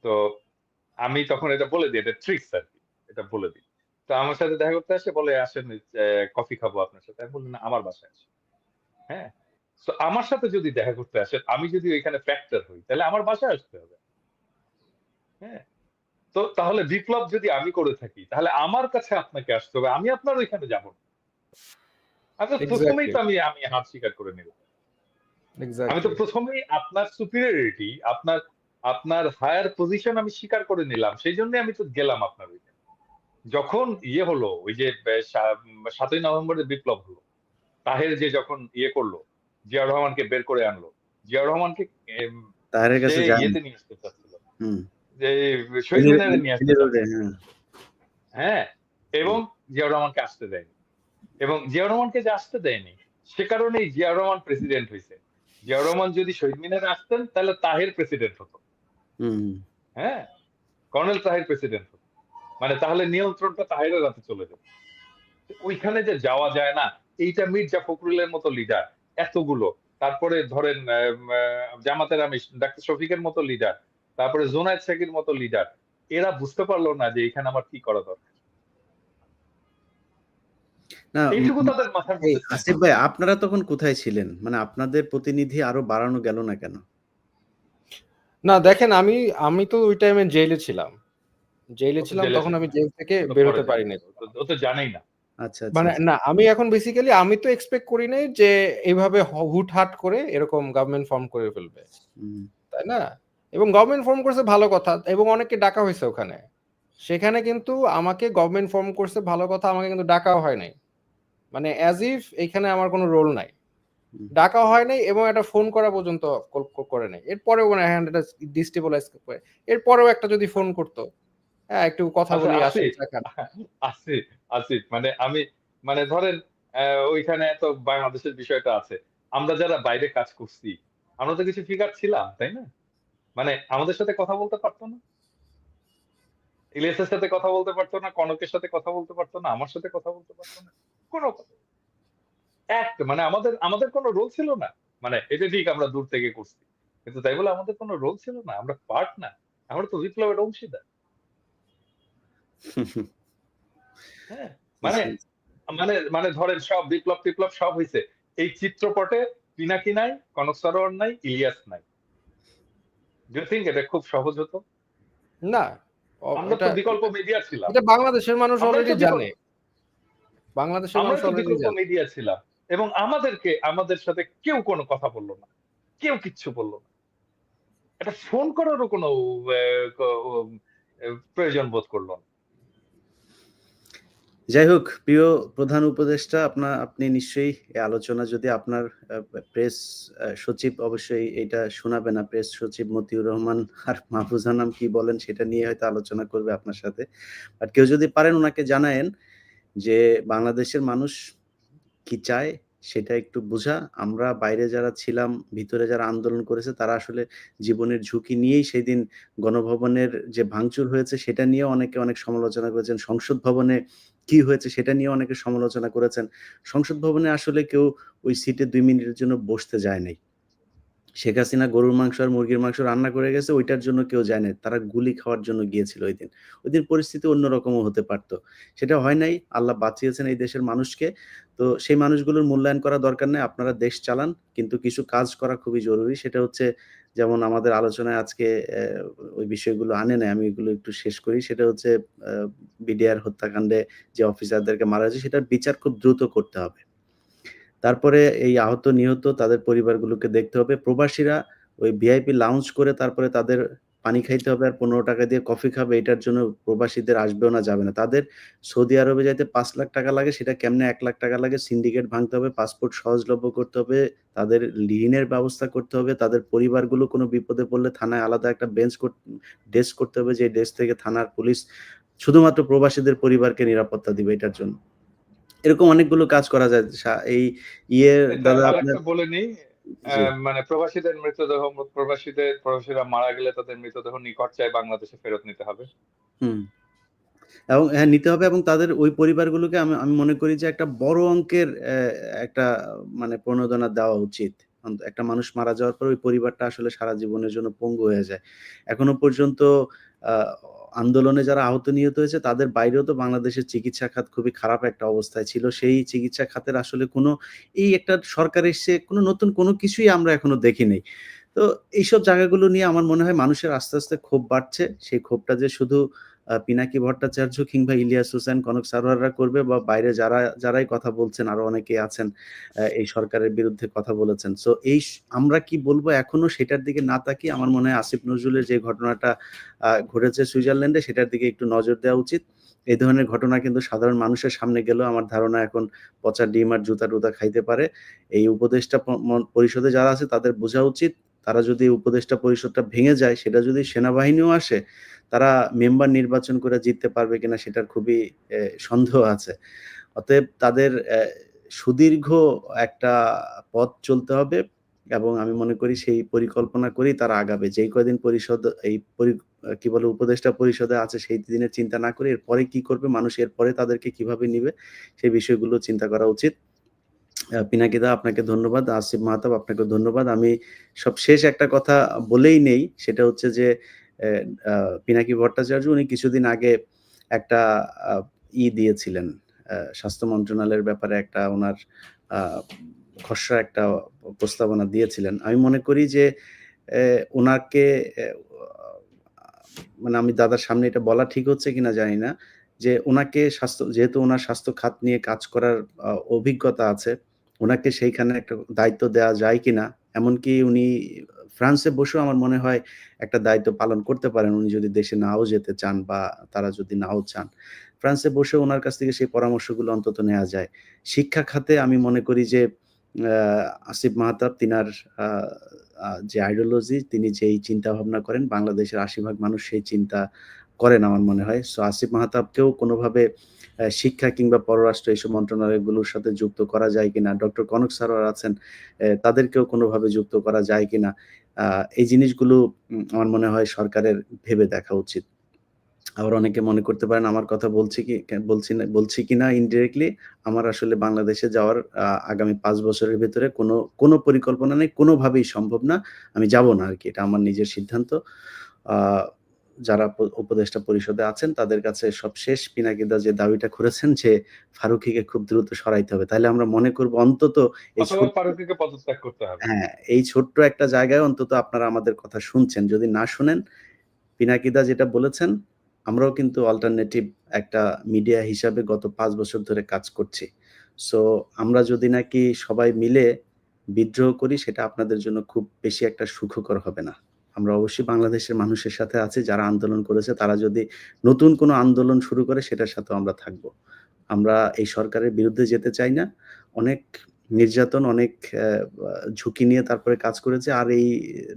তো আমি তখন এটা বলে দিই, এটা ট্রিক্স আর কি, এটা বলে দিই। তো আমার সাথে দেখা করতে আসে, বলে আসেন কফি খাবো আপনার সাথে। আমি বললাম না, আমার বাসায় আসে। হ্যাঁ, তো আমার সাথে যদি দেখা করতে আসেন, আমি যদি ওইখানে ফ্যাক্টর হই, তাহলে আমার বাসায় আসতে হবে। হ্যাঁ, তো তাহলে বিপ্লব যদি আমি করে থাকি, তাহলে আমার কাছে আপনাকে আসতে হবে, আমি আপনার ওইখানে যাব না। প্রথমেই তো আমি হাত স্বীকার করে নিলাম। আমি তো প্রথমেই আপনার সুপিরিয়রিটি, আপনার হায়ার পজিশন আমি স্বীকার করে নিলাম, সেই জন্য আমি তো গেলাম আপনার ওইখানে। যখন হলো, ওই যে 7ই নভেম্বরের বিপ্লব হলো, তাহের যে যখন করলো, জিয়াউর রহমানকে বের করে আনলো, জিয়াউর রহমানকে তাহেরের কাছে ইয়েতে নিয়ে আসতে চাচ্ছিল, যে শহীদ মিনারে নিয়ে আসতে চাচ্ছিল। হ্যাঁ, এবং জিয়াউর রহমানকে আসতে দেয়নি, এবং জিয়াউর রহমানকে যে আসতে দেয়নি সে কারণেই জিয়াউর রহমান প্রেসিডেন্ট হয়েছে। জিয়াউর রহমান যদি শহীদ মিনারে আসতেন, তাহলে তাহের প্রেসিডেন্ট হতো। হ্যাঁ, কর্নেল তাহের প্রেসিডেন্ট হতো, মানে তাহলে নিয়ন্ত্রণটা তাহেরের হাতে চলে যেত। ওইখানে যে যাওয়া যায় না, এইটা মির্জা ফখরুলের মতো লিডার এতগুলো, তারপরে ধরেন জামাতের আমির ডাক্তার শফিকের মতো লিডার, তারপরে জোনায়েদ সাকির মতো লিডার, এরা বুঝতে পারলো না যে এখানে আমার কি করা দরকার। না, এইটুকু তাদের মাথার মধ্যে। আসিফ ভাই, আপনারা তখন কোথায় ছিলেন? মানে আপনাদের প্রতিনিধি আরো বাড়ানো গেল না কেন? না দেখেন, আমি তো ওই টাইমে জেলে ছিলাম, তখন আমি জেল থেকে বের হতে পারি নাই। ও তো জানেই না। আচ্ছা, মানে না, আমি এখন বেসিক্যালি আমি তো এক্সপেক্ট করি নাই যে এইভাবে হুটহাট করে এরকম গভর্নমেন্ট ফর্ম করে ফেলবে, তাই না? এবং গভর্নমেন্ট ফর্ম করছে ভালো কথা, এবং অনেককে ডাকা হয়েছে ওখানে। সেখানে কিন্তু আমাকে গভর্নমেন্ট ফর্ম করছে ভালো কথা, আমাকে কিন্তু ডাকাও হয় নাই, মানে অ্যাজ ইফ এখানে আমার কোনো রোল নাই, ডাকা হয় নাই, এবং একটা ফোন করা পর্যন্ত করে নাই। এরপরেও মানে এটা ডিস্টেবলাইজ করে, এরপরেও একটা যদি ফোন করতো, হ্যাঁ একটু কথা বলি আসিফ, মানে আমি মানে ধরেন ওইখানে তো বাংলাদেশের বিষয়টা আছে, আমরা যারা বাইরে কাজ করছি, আমরা তো কিছু ফিগার ছিলাম, তাই না? মানে আমাদের সাথে কথা বলতে পারতো না, ইলিয়াসের সাথে কথা বলতে পারতো না, কনকের সাথে কথা বলতে পারতো না, আমার সাথে কথা বলতে পারতো না, কোনো মানে আমাদের কোনো রোল ছিল না। মানে এটা ঠিক, আমরা দূর থেকে করছি, কিন্তু তাই বলে আমাদের কোনো রোল ছিল না, আমরা পার্ট না, আমরা তো বিপ্লবের অংশীদার। হ্যাঁ, মানে মানে মানে ধরেন সব বিপ্লব সব হয়েছে, এই চিত্রপটে পিনাকি নাই, কনক সরোয়ার নাই, ইলিয়াস নাই। ডু ইউ থিংক এটা খুব সহজ হতো? না, আমরা তো বিকল্প মিডিয়া ছিলাম, এটা বাংলাদেশের মানুষ অলরেডি জানে, বাংলাদেশের মানুষ অলরেডি বিকল্প মিডিয়া ছিলাম, এবং আমাদের সাথে কেউ কোনো কথা বললো না, কেউ কিচ্ছু বললো না, এটা ফোন করারও কোনো প্রয়োজন বোধ করলো না। যাই হোক, প্রিয় প্রধান উপদেষ্টা, আপনি নিশ্চয়ই এই আলোচনা যদি আপনার প্রেস সচিব অবশ্যই এটা শোনাবে না, প্রেস সচিব মতিউর রহমান আর মাহফুজ আনাম কি বলেন সেটা নিয়ে হয়তো আলোচনা করবে আপনার সাথে। বাট কেউ যদি পারেন ওনাকে জানায়েন যে বাংলাদেশের মানুষ কি চায়, সেটা একটু বোঝা। আমরা বাইরে যারা ছিলাম, ভিতরে যারা আন্দোলন করেছে তারা আসলে জীবনের ঝুঁকি নিয়েই সেদিন গণভবনের যে ভাঙচুর হয়েছে সেটা নিয়েও অনেকে অনেক সমালোচনা করেছেন। সংসদ ভবনে কি হয়েছে সেটা নিয়েও অনেকে সমালোচনা করেছেন। সংসদ ভবনে আসলে কেউ ওই সিটে ২ মিনিটের জন্য বসতে যায় নাই। শেখ হাসিনা গরুর মাংস আর মুরগির মাংস রান্না করে গেছে, ওইটার জন্য কেউ যায় নাই। তারা গুলি খাওয়ার জন্য গিয়েছিল ঐদিন। ওইদিন পরিস্থিতি অন্যরকমও হতে পারত। সেটা হয় নাই। আল্লাহ বাঁচিয়েছেন এই দেশের মানুষকে। তো সেই মানুষগুলোর মূল্যায়ন করা দরকার নাই। আপনারা দেশ চালান। কিন্তু কিছু কাজ করা খুবই জরুরি। সেটা হচ্ছে যেমন আমাদের আলোচনায় আজকে ওই বিষয়গুলো আনে নাই। আমি এগুলো একটু শেষ করি। সেটা হচ্ছে আ বিডিআর হত্যাকাণ্ডে যে অফিসারদেরকে মারা হয়েছে সেটার বিচার খুব দ্রুত করতে হবে। তারপরে এই আহত নিহত তাদের পরিবারগুলোকে দেখতে হবে। প্রবাসীরা ওই ভিআইপি লাউঞ্জ করে তারপরে তাদের পানি খাইতে হবে আর ৳১৫ দিয়ে কফি খাবে এটার জন্য প্রবাসীদের আসবেও না, যাবে না। তাদের সৌদি আরবে যাইতে ৳৫,০০,০০০ লাগে, সেটা কেমনে ৳১,০০,০০০ লাগে? সিন্ডিকেট ভাঙতে হবে, পাসপোর্ট সহজলভ্য করতে হবে, তাদের ঋণের ব্যবস্থা করতে হবে, তাদের পরিবারগুলো কোনো বিপদে পড়লে থানায় আলাদা একটা ডেস্ক করতে হবে, যে ডেস্ক থেকে থানার পুলিশ শুধুমাত্র প্রবাসীদের পরিবারকে নিরাপত্তা দিবে এটার জন্য। এরকম অনেকগুলো কাজ করা যায়। এই ইয়ে এটা দাদা আপনার আরেকটা বলে নিই, জি। মানে প্রবাসীরা মারা গেলে তাদের মৃতদেহ নিকট চায় বাংলাদেশে ফেরত নিতে হবে। হুম। এবং হ্যাঁ, নিতে হবে এবং তাদের ওই পরিবারগুলোকে আমি আমি মনে করি যে একটা বড় অঙ্কের একটা মানে প্রণোদনা দেওয়া উচিত। একটা মানুষ মারা যাওয়ার পর ওই পরিবারটা আসলে সারা জীবনের জন্য পঙ্গু হয়ে যায়। এখনো পর্যন্ত আ আন্দোলনে যারা আহত নিহত হয়েছে তাদের বাইরেও তো বাংলাদেশের চিকিৎসা খাত খুবই খারাপ একটা অবস্থায় ছিল। সেই চিকিৎসা খাতের আসলে কোনো এই একটা সরকার এসছে কোনো নতুন কোনো কিছুই আমরা এখনো দেখি নাই। তো এইসব জায়গাগুলো নিয়ে আমার মনে হয় মানুষের আস্তে, আস্তে ক্ষোভ বাড়ছে। সেই ক্ষোভটা যে শুধু পিনাকি ভট্টাচার্য কিংবা ইলিয়াস হোসেন, কনক সারোয়াররা করবে বা বাইরে যারাই কথা বলছেন আরো অনেকেই আছেন এই সরকারের বিরুদ্ধে কথা বলেছেন। সো আমরা কি বলবো এখনো সেটার দিকে না তাকিয়ে আমার মনে হয় আসিফ নজরুলের যে ঘটনাটা ঘটেছে সুইজারল্যান্ডে সেটার দিকে একটু নজর দেওয়া উচিত। এই ধরনের ঘটনা কিন্তু সাধারণ মানুষের সামনে গেলেও আমার ধারণা এখন পচা ডিম আর জুতা-টুতা খাইতে পারে। এই উপদেষ্টা পরিষদে যারা আছে তাদের বোঝা উচিত, তারা যদি উপদেষ্টা পরিষদটা ভেঙে যায়, সেটা যদি সেনাবাহিনীও আসে, তারা মেম্বার নির্বাচন করে জিততে পারবে কিনা সেটার খুবই সন্দেহ আছে। অতএব তাদের সুদীর্ঘ একটা পথ চলতে হবে এবং আমি মনে করি সেই পরিকল্পনা করেই তারা আগাবে। যেই কয়দিন পরিষদ এই পরি আ কি বলে উপদেষ্টা পরিষদে আছে সেই দিনের চিন্তা না করে এরপরে কি করবে, মানুষ এরপরে তাদেরকে কিভাবে নিবে সেই বিষয়গুলো চিন্তা করা উচিত। পিনাকিদা আপনাকে ধন্যবাদ। আসিফ মাহতাব আপনাকেও ধন্যবাদ। আমি সবশেষ একটা কথা বলেই নেই, সেটা হচ্ছে যে এ আ পিনাকি ভট্টাচার্য উনি কিছুদিন আগে একটা আ দিয়েছিলেন। স্বাস্থ্য মন্ত্রণালয়ের ব্যাপারে একটা উনার আ খসড়া একটা প্রস্তাবনা দিয়েছিলেন। আমি মনে করি যে উনাকে মানে আমি দাদার সামনে এটা বলা ঠিক হচ্ছে কিনা জানি না। যে উনাকে যেহেতু উনার স্বাস্থ্য খাত নিয়ে কাজ করার অভিজ্ঞতা আছে, উনাকে সেইখানে একটা দায়িত্ব দেয়া যায় কিনা? এমনকি উনি ফ্রান্সে বসেও আমার মনে হয় একটা দায়িত্ব পালন করতে পারেন উনি যদি দেশে নাও যেতে চান বা তারা যদি নাও চান। ফ্রান্সে বসে উনার কাছ থেকে সেই পরামর্শগুলো অন্তত নেয়া যায়। শিক্ষা খাতে আমি মনে করি যে আ আসিফ মাহতাব তিনার আ আ যে আইডিওলজি তিনি যেই চিন্তাভাবনা করেন বাংলাদেশের ৮০ ভাগ মানুষ সেই চিন্তা করেন আমার মনে হয়। সো আসিফ মাহতাবকেও কোনোভাবে শিক্ষা কিংবা পররাষ্ট্র এইসব মন্ত্রণালয়গুলোর সাথে যুক্ত করা যায় কিনা? ডক্টর কনক সারোয়ার আছেন, তাদেরকেও কোনোভাবে যুক্ত করা যায় কিনা? আ এই জিনিসগুলো আমার মনে হয় সরকারের ভেবে দেখা উচিত। আবার অনেকে মনে করতে পারেন আমার কথা বলছি কিনা ইনডিরেক্টলি আমার আসলে বাংলাদেশে যাওয়ার আগামী ৫ বছরের ভেতরে কোনো পরিকল্পনা নেই। কোনোভাবেই সম্ভব না। আমি যাব না আরকি। এটা আমার নিজের সিদ্ধান্ত। আ যারা উপদেষ্টা পরিষদে আছেন তাদের কাছে সবশেষ পিনাকিদা যে দাবিটা করেছেন যে ফারুকীকে খুব দ্রুত সরাইতে হবে। তাইলে আমরা মনে করব অন্তত এই অথবা ছোট্ট ফারুকীকে পদত্যাগ করতে হবে। হ্যাঁ, এই ছোট্ট একটা জায়গায় অন্তত আপনারা আমাদের কথা শুনছেন। যদি না শুনেন, পিনাকিদা যেটা বলেছেন, আমরাও কিন্তু অল্টারনেটিভ একটা মিডিয়া হিসাবে গত ৫ বছর ধরে কাজ করছি। সো আমরা যদি নাকি সবাই মিলে বিদ্রোহ করি, সেটা আপনাদের জন্য খুব বেশি একটা সুখকর হবে না। আমরা অবশ্যই বাংলাদেশের মানুষের সাথে আছি, যারা আন্দোলন করেছে, তারা যদি নতুন কোনো আন্দোলন শুরু করে, সেটার সাথেও আমরা থাকব। আমরা এই সরকারের বিরুদ্ধে যেতে চাই না। অনেক নির্যাতন, অনেক অ্যা আ ঝুঁকি নিয়ে তারপরে কাজ করেছে। আর এই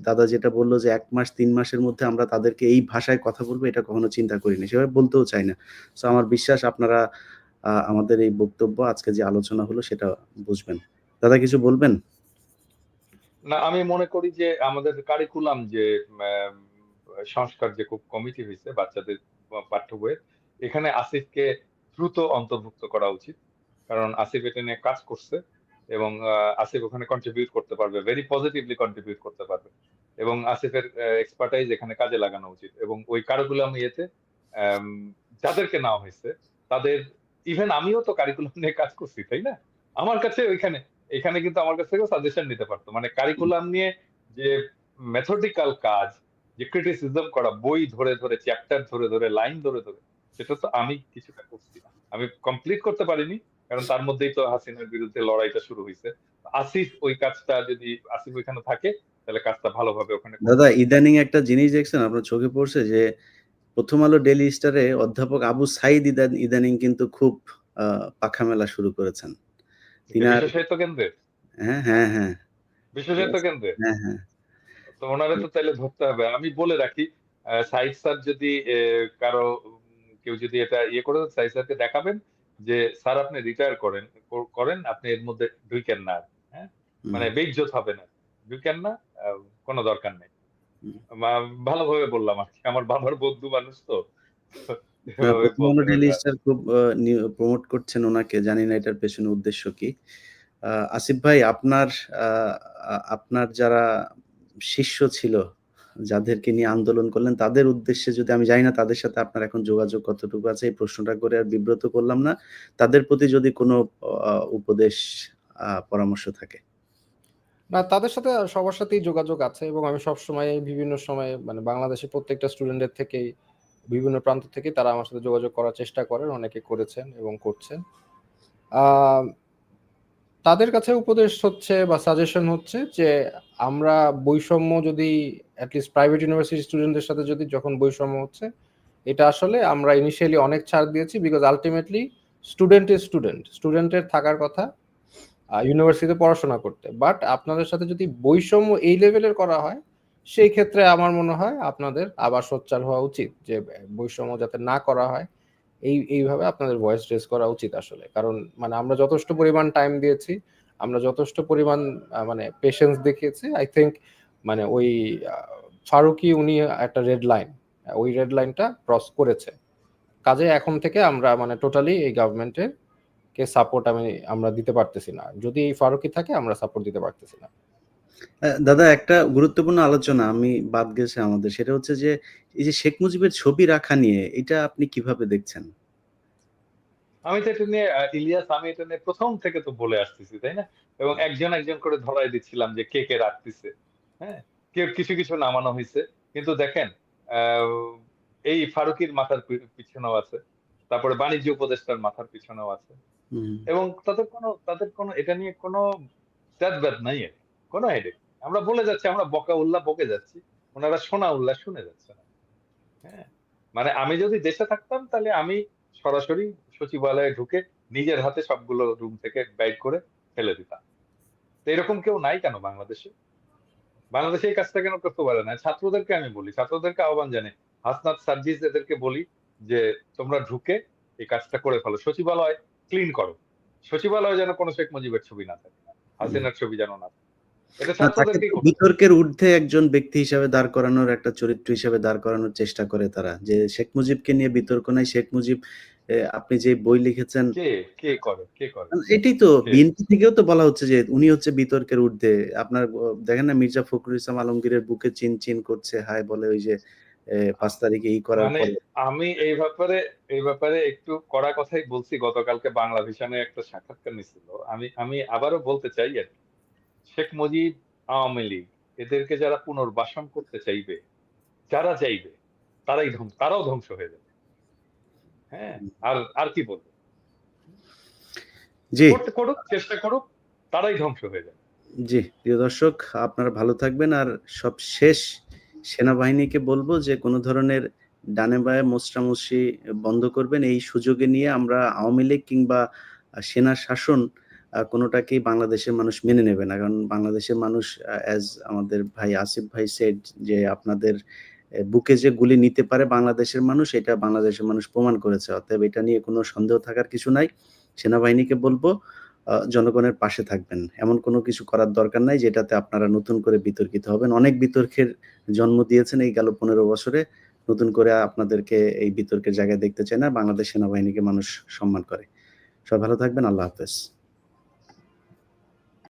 দাদা যেটা বলল যে ১ মাস ৩ মাসের মধ্যে আমরা তাদেরকে এই ভাষায় কথা বলব, এটা কখনো চিন্তা করিনি। সেভাবে বলতেও চাই না। সো আমার বিশ্বাস আপনারা আমাদের এই বক্তব্য, আজকে যে আলোচনা হলো সেটা বুঝবেন। দাদা কিছু বলবেন? না, আমি মনে করি যে আমাদের কারিকুলাম যে সংস্কার যে কমিটি হয়েছে বাচ্চাদের পাঠ্য বইয়ের, এখানে আসিফকে দ্রুত অন্তর্ভুক্ত করা উচিত। কারণ আসিফ এটা নিয়ে কাজ করছে এবং আসিফ ওখানে কন্ট্রিবিউট করতে পারবে, ভেরি পজিটিভলি কন্ট্রিবিউট করতে পারবে, এবং আসিফের এক্সপার্টাইজ এখানে কাজে লাগানো উচিত। এবং ওই কারিকুলাম ইয়েতে আম, যাদেরকে নেওয়া হয়েছে তাদের, ইভেন আমিও তো কারিকুলাম নিয়ে কাজ করছি, তাই না? আমার কাছে ওইখানে এখানে কিন্তু আমার কাছ থেকেও সাজেশন নিতে পারতো। মানে কারিকুলাম নিয়ে যে মেথডিক্যাল কাজ, যে ক্রিটিসিজম করা, বই ধরে ধরে, চ্যাপ্টার ধরে ধরে, লাইন ধরে ধরে, সেটা তো আমি কিছুটা করছি না। আমি কমপ্লিট করতে পারিনি, কারণ তার মধ্যেই তো হাসিনার বিরুদ্ধে লড়াইটা শুরু হয়েছে। আসিফ ওই কাজটা, যদি আসিফ ওইখানে থাকে তাহলে কাজটা ভালোভাবে ওখানে করবে। দাদা ইদানিং একটা জিনিস দেখছেন, আপনার চোখে পড়ছে যে প্রথম আলো ডেইলি স্টারে অধ্যাপক আবু সাইদ ইদানিং কিন্তু খুব পাখা মেলা শুরু করেছেন। তিনার বিশ্ব সাহিত্য কেন্দ্রের, হ্যাঁ, হ্যাঁ, হ্যাঁ। বিশ্ব সাহিত্য কেন্দ্রের, হ্যাঁ, হ্যাঁ। তো ওনারে তো তাইলে ধরতে হবে। আমি বলে রাখি, সাইদ স্যার যদি কারো কেউ যদি এটা ইয়ে করে, সাইদ স্যারকে দেখাবেন যে স্যার আপনি রিটায়ার করেন, আপনি এর মধ্যে ঢুকেন না আর। হ্যাঁ, মানে বেইজ্জত হবে না, ঢুকেন না, কোনো দরকার নেই। ভালোভাবে বললাম আর কি, আমার বাবার বন্ধু মানুষ তো, এভাবে প্রথম আলো বলতে ডেইলি হবে। স্টার খুব প্রমোট করছেন ওনাকে, জানি না এটার পেছনে উদ্দেশ্য কি। আসিফ ভাই, আপনার যারা শিষ্য ছিল, যাদেরকে নিয়ে আন্দোলন করলেন, তাদের উদ্দেশ্যে যদি, আমি জানি না তাদের সাথে আপনার এখন যোগাযোগ কতটুকু আছে, এই প্রশ্নটা করে আর বিব্রত করলাম না। তাদের প্রতি যদি কোনো উপদেশ, পরামর্শ থাকে। না, তাদের সাথে সবার সাথেই যোগাযোগ আছে এবং আমি সবসময় বিভিন্ন সময় মানে বাংলাদেশের প্রত্যেকটা স্টুডেন্টের থেকেই, বিভিন্ন প্রান্ত থেকে তারা আমার সাথে যোগাযোগ করার চেষ্টা করেন, অনেকে করেছেন এবং করছেন। তাদের কাছে উপদেশ হচ্ছে বা সাজেশন হচ্ছে যে আমরা বৈষম্য যদি অ্যাটলিস্ট প্রাইভেট ইউনিভার্সিটি স্টুডেন্টদের সাথে যদি যখন বৈষম্য হচ্ছে, এটা আসলে আমরা ইনিশিয়ালি অনেক ছাড় দিয়েছি, বিকজ আলটিমেটলি স্টুডেন্টের থাকার কথা ইউনিভার্সিটিতে পড়াশোনা করতে। বাট আপনাদের সাথে যদি বৈষম্য এই লেভেলের করা হয়, সেই ক্ষেত্রে আমার মনে হয় আপনাদের আবার সোচ্চার হওয়া উচিত, যে বৈষম্য যাতে না করা হয় এইভাবে আপনাদের ভয়েস রেজ করা উচিত আসলে। কারণ মানে আমরা যথেষ্ট পরিমাণ টাইম দিয়েছি, আমরা যথেষ্ট পরিমাণ মানে পেশেন্স দেখিয়েছি। আই থিঙ্ক মানে ওই ফারুকি উনি একটা রেড লাইন, ওই রেড লাইনটা ক্রস করেছে। কাজে এখন থেকে আমরা মানে টোটালি এই গভর্নমেন্টের কে সাপোর্ট আমরা দিতে পারতেছি না। যদি এই ফারুকি থাকে আমরা সাপোর্ট দিতে পারতেছি না। দাদা একটা গুরুত্বপূর্ণ আলোচনা আমি বাদ গেছে আমাদের, সেটা হচ্ছে যে এই যে শেখ মুজিবের ছবি রাখা নিয়ে, এটা আপনি কিভাবে দেখছেন? আমি তো এটা নিয়ে ইলিয়াস, আমি এটা নিয়ে প্রথম থেকে তো বলে আসতেছি, তাই না? এবং একজন একজন করে ধরাই দিচ্ছিলাম যে কে কে রাখতেছে। হ্যাঁ, কেউ কিছু কিছু নামানো হয়েছে, কিন্তু দেখেন আহ, এই ফারুকির মাথার পিছনেও আছে, তারপরে বাণিজ্য উপদেষ্টার মাথার পিছনেও আছে, হুম। এবং তাদের কোনো এটা নিয়ে কোনো ব্যাদ নাই, এর কোনো হেডেক। আমরা বলে যাচ্ছি, আমরা বকা উল্লাহ বকে যাচ্ছি, ওনারা শোনা উল্লাহ শুনে যাচ্ছে না। হ্যাঁ, মানে আমি যদি দেশে থাকতাম তাহলে আমি সরাসরি সচিবালয়ে ঢুকে নিজের হাতে সবগুলো রুম থেকে বাইর করে ফেলে দিতাম। তো এরকম কেউ নাই কেন বাংলাদেশে? বাংলাদেশে এই কাজটা কেন করতে পারে না? ছাত্রদেরকে আমি বলি, ছাত্রদেরকে আহ্বান জানাই, হাসনাত সার্জিস এদেরকে বলি যে তোমরা ঢুকে এই কাজটা করে ফেলো, সচিবালয় ক্লিন করো, সচিবালয়ে যেন কোনো শেখ মুজিবের ছবি না থাকে, হাসিনার ছবি যেন না থাকে। এটা না, তাকে ছাত্রদেরকেই তো করতে হবে। বিতর্কের ঊর্ধ্বে একজন ব্যক্তি হিসাবে দাঁড় করানোর, একটা চরিত্র হিসাবে দাঁড় করানোর চেষ্টা করে তারা, যে শেখ মুজিবকে নিয়ে বিতর্ক নাই, শেখ মুজিব, আপনি যে বই লিখেছেন, কে কে করে, কে করে, এটাই তো কে? বিএনপি থেকেও তো বলা হচ্ছে যে উনি হচ্ছে বিতর্কের ঊর্ধ্বে। আপনার দেখেন না, মির্জা ফখরুল ইসলাম আলমগীরের বুকে চিন চিন করছে, হায় বলে, ওই যে 5 তারিখে করার মানে পরে। আমি এই ব্যাপারে একটু কড়া কথাই বলছি। গতকালকে বাংলা ভিশনে একটা সাক্ষাৎকার নিছিল, আমি আমি আবারও বলতে চাই আর কি, শেখ মুজিব, আওয়ামী লীগ, এদেরকে যারা পুনর্বাসন করতে চাইবে, যারা চাইবে, তারাও ধ্বংস হয়ে যাবে। হ্যাঁ, আর আর কি বলবো, জি, করুক, চেষ্টা করুক, তারাই ধ্বংস হয়ে যাবে। জি, প্রিয় দর্শক, আপনারা ভালো থাকবেন। আর সবশেষ সেনাবাহিনীকে বলবো যে কোনো ধরনের ডানে বাঁয়ে মোচড়ামুচড়ি বন্ধ করবেন। এই সুযোগে নিয়ে আমরা আওয়ামী লীগ কিংবা সেনা শাসন কোনোটাকেই বাংলাদেশের মানুষ মেনে নেবে না। কারণ বাংলাদেশের মানুষ, অ্যাজ আমাদের ভাই আসিফ ভাই সেড, যে আপনাদের বুকে যে গুলি নিতে পারে বাংলাদেশের মানুষ, এটা বাংলাদেশের মানুষ প্রমাণ করেছে। অতএব এটা নিয়ে কোনো সন্দেহ থাকার কিছু নাই। সেনাবাহিনীকে বলবো জনগণের পাশে থাকবেন। এমন কোনো কিছু করার দরকার নাই যেটাতে আপনারা নতুন করে বিতর্কিত হবেন। অনেক বিতর্কের জন্ম দিয়েছেন এই গেল ১৫ বছরে। নতুন করে আপনাদেরকে এই বিতর্কের জায়গায় দেখতে চাই না। বাংলাদেশ সেনাবাহিনীকে মানুষ সম্মান করে। সবাই ভালো থাকবেন। আল্লাহ হাফেজ।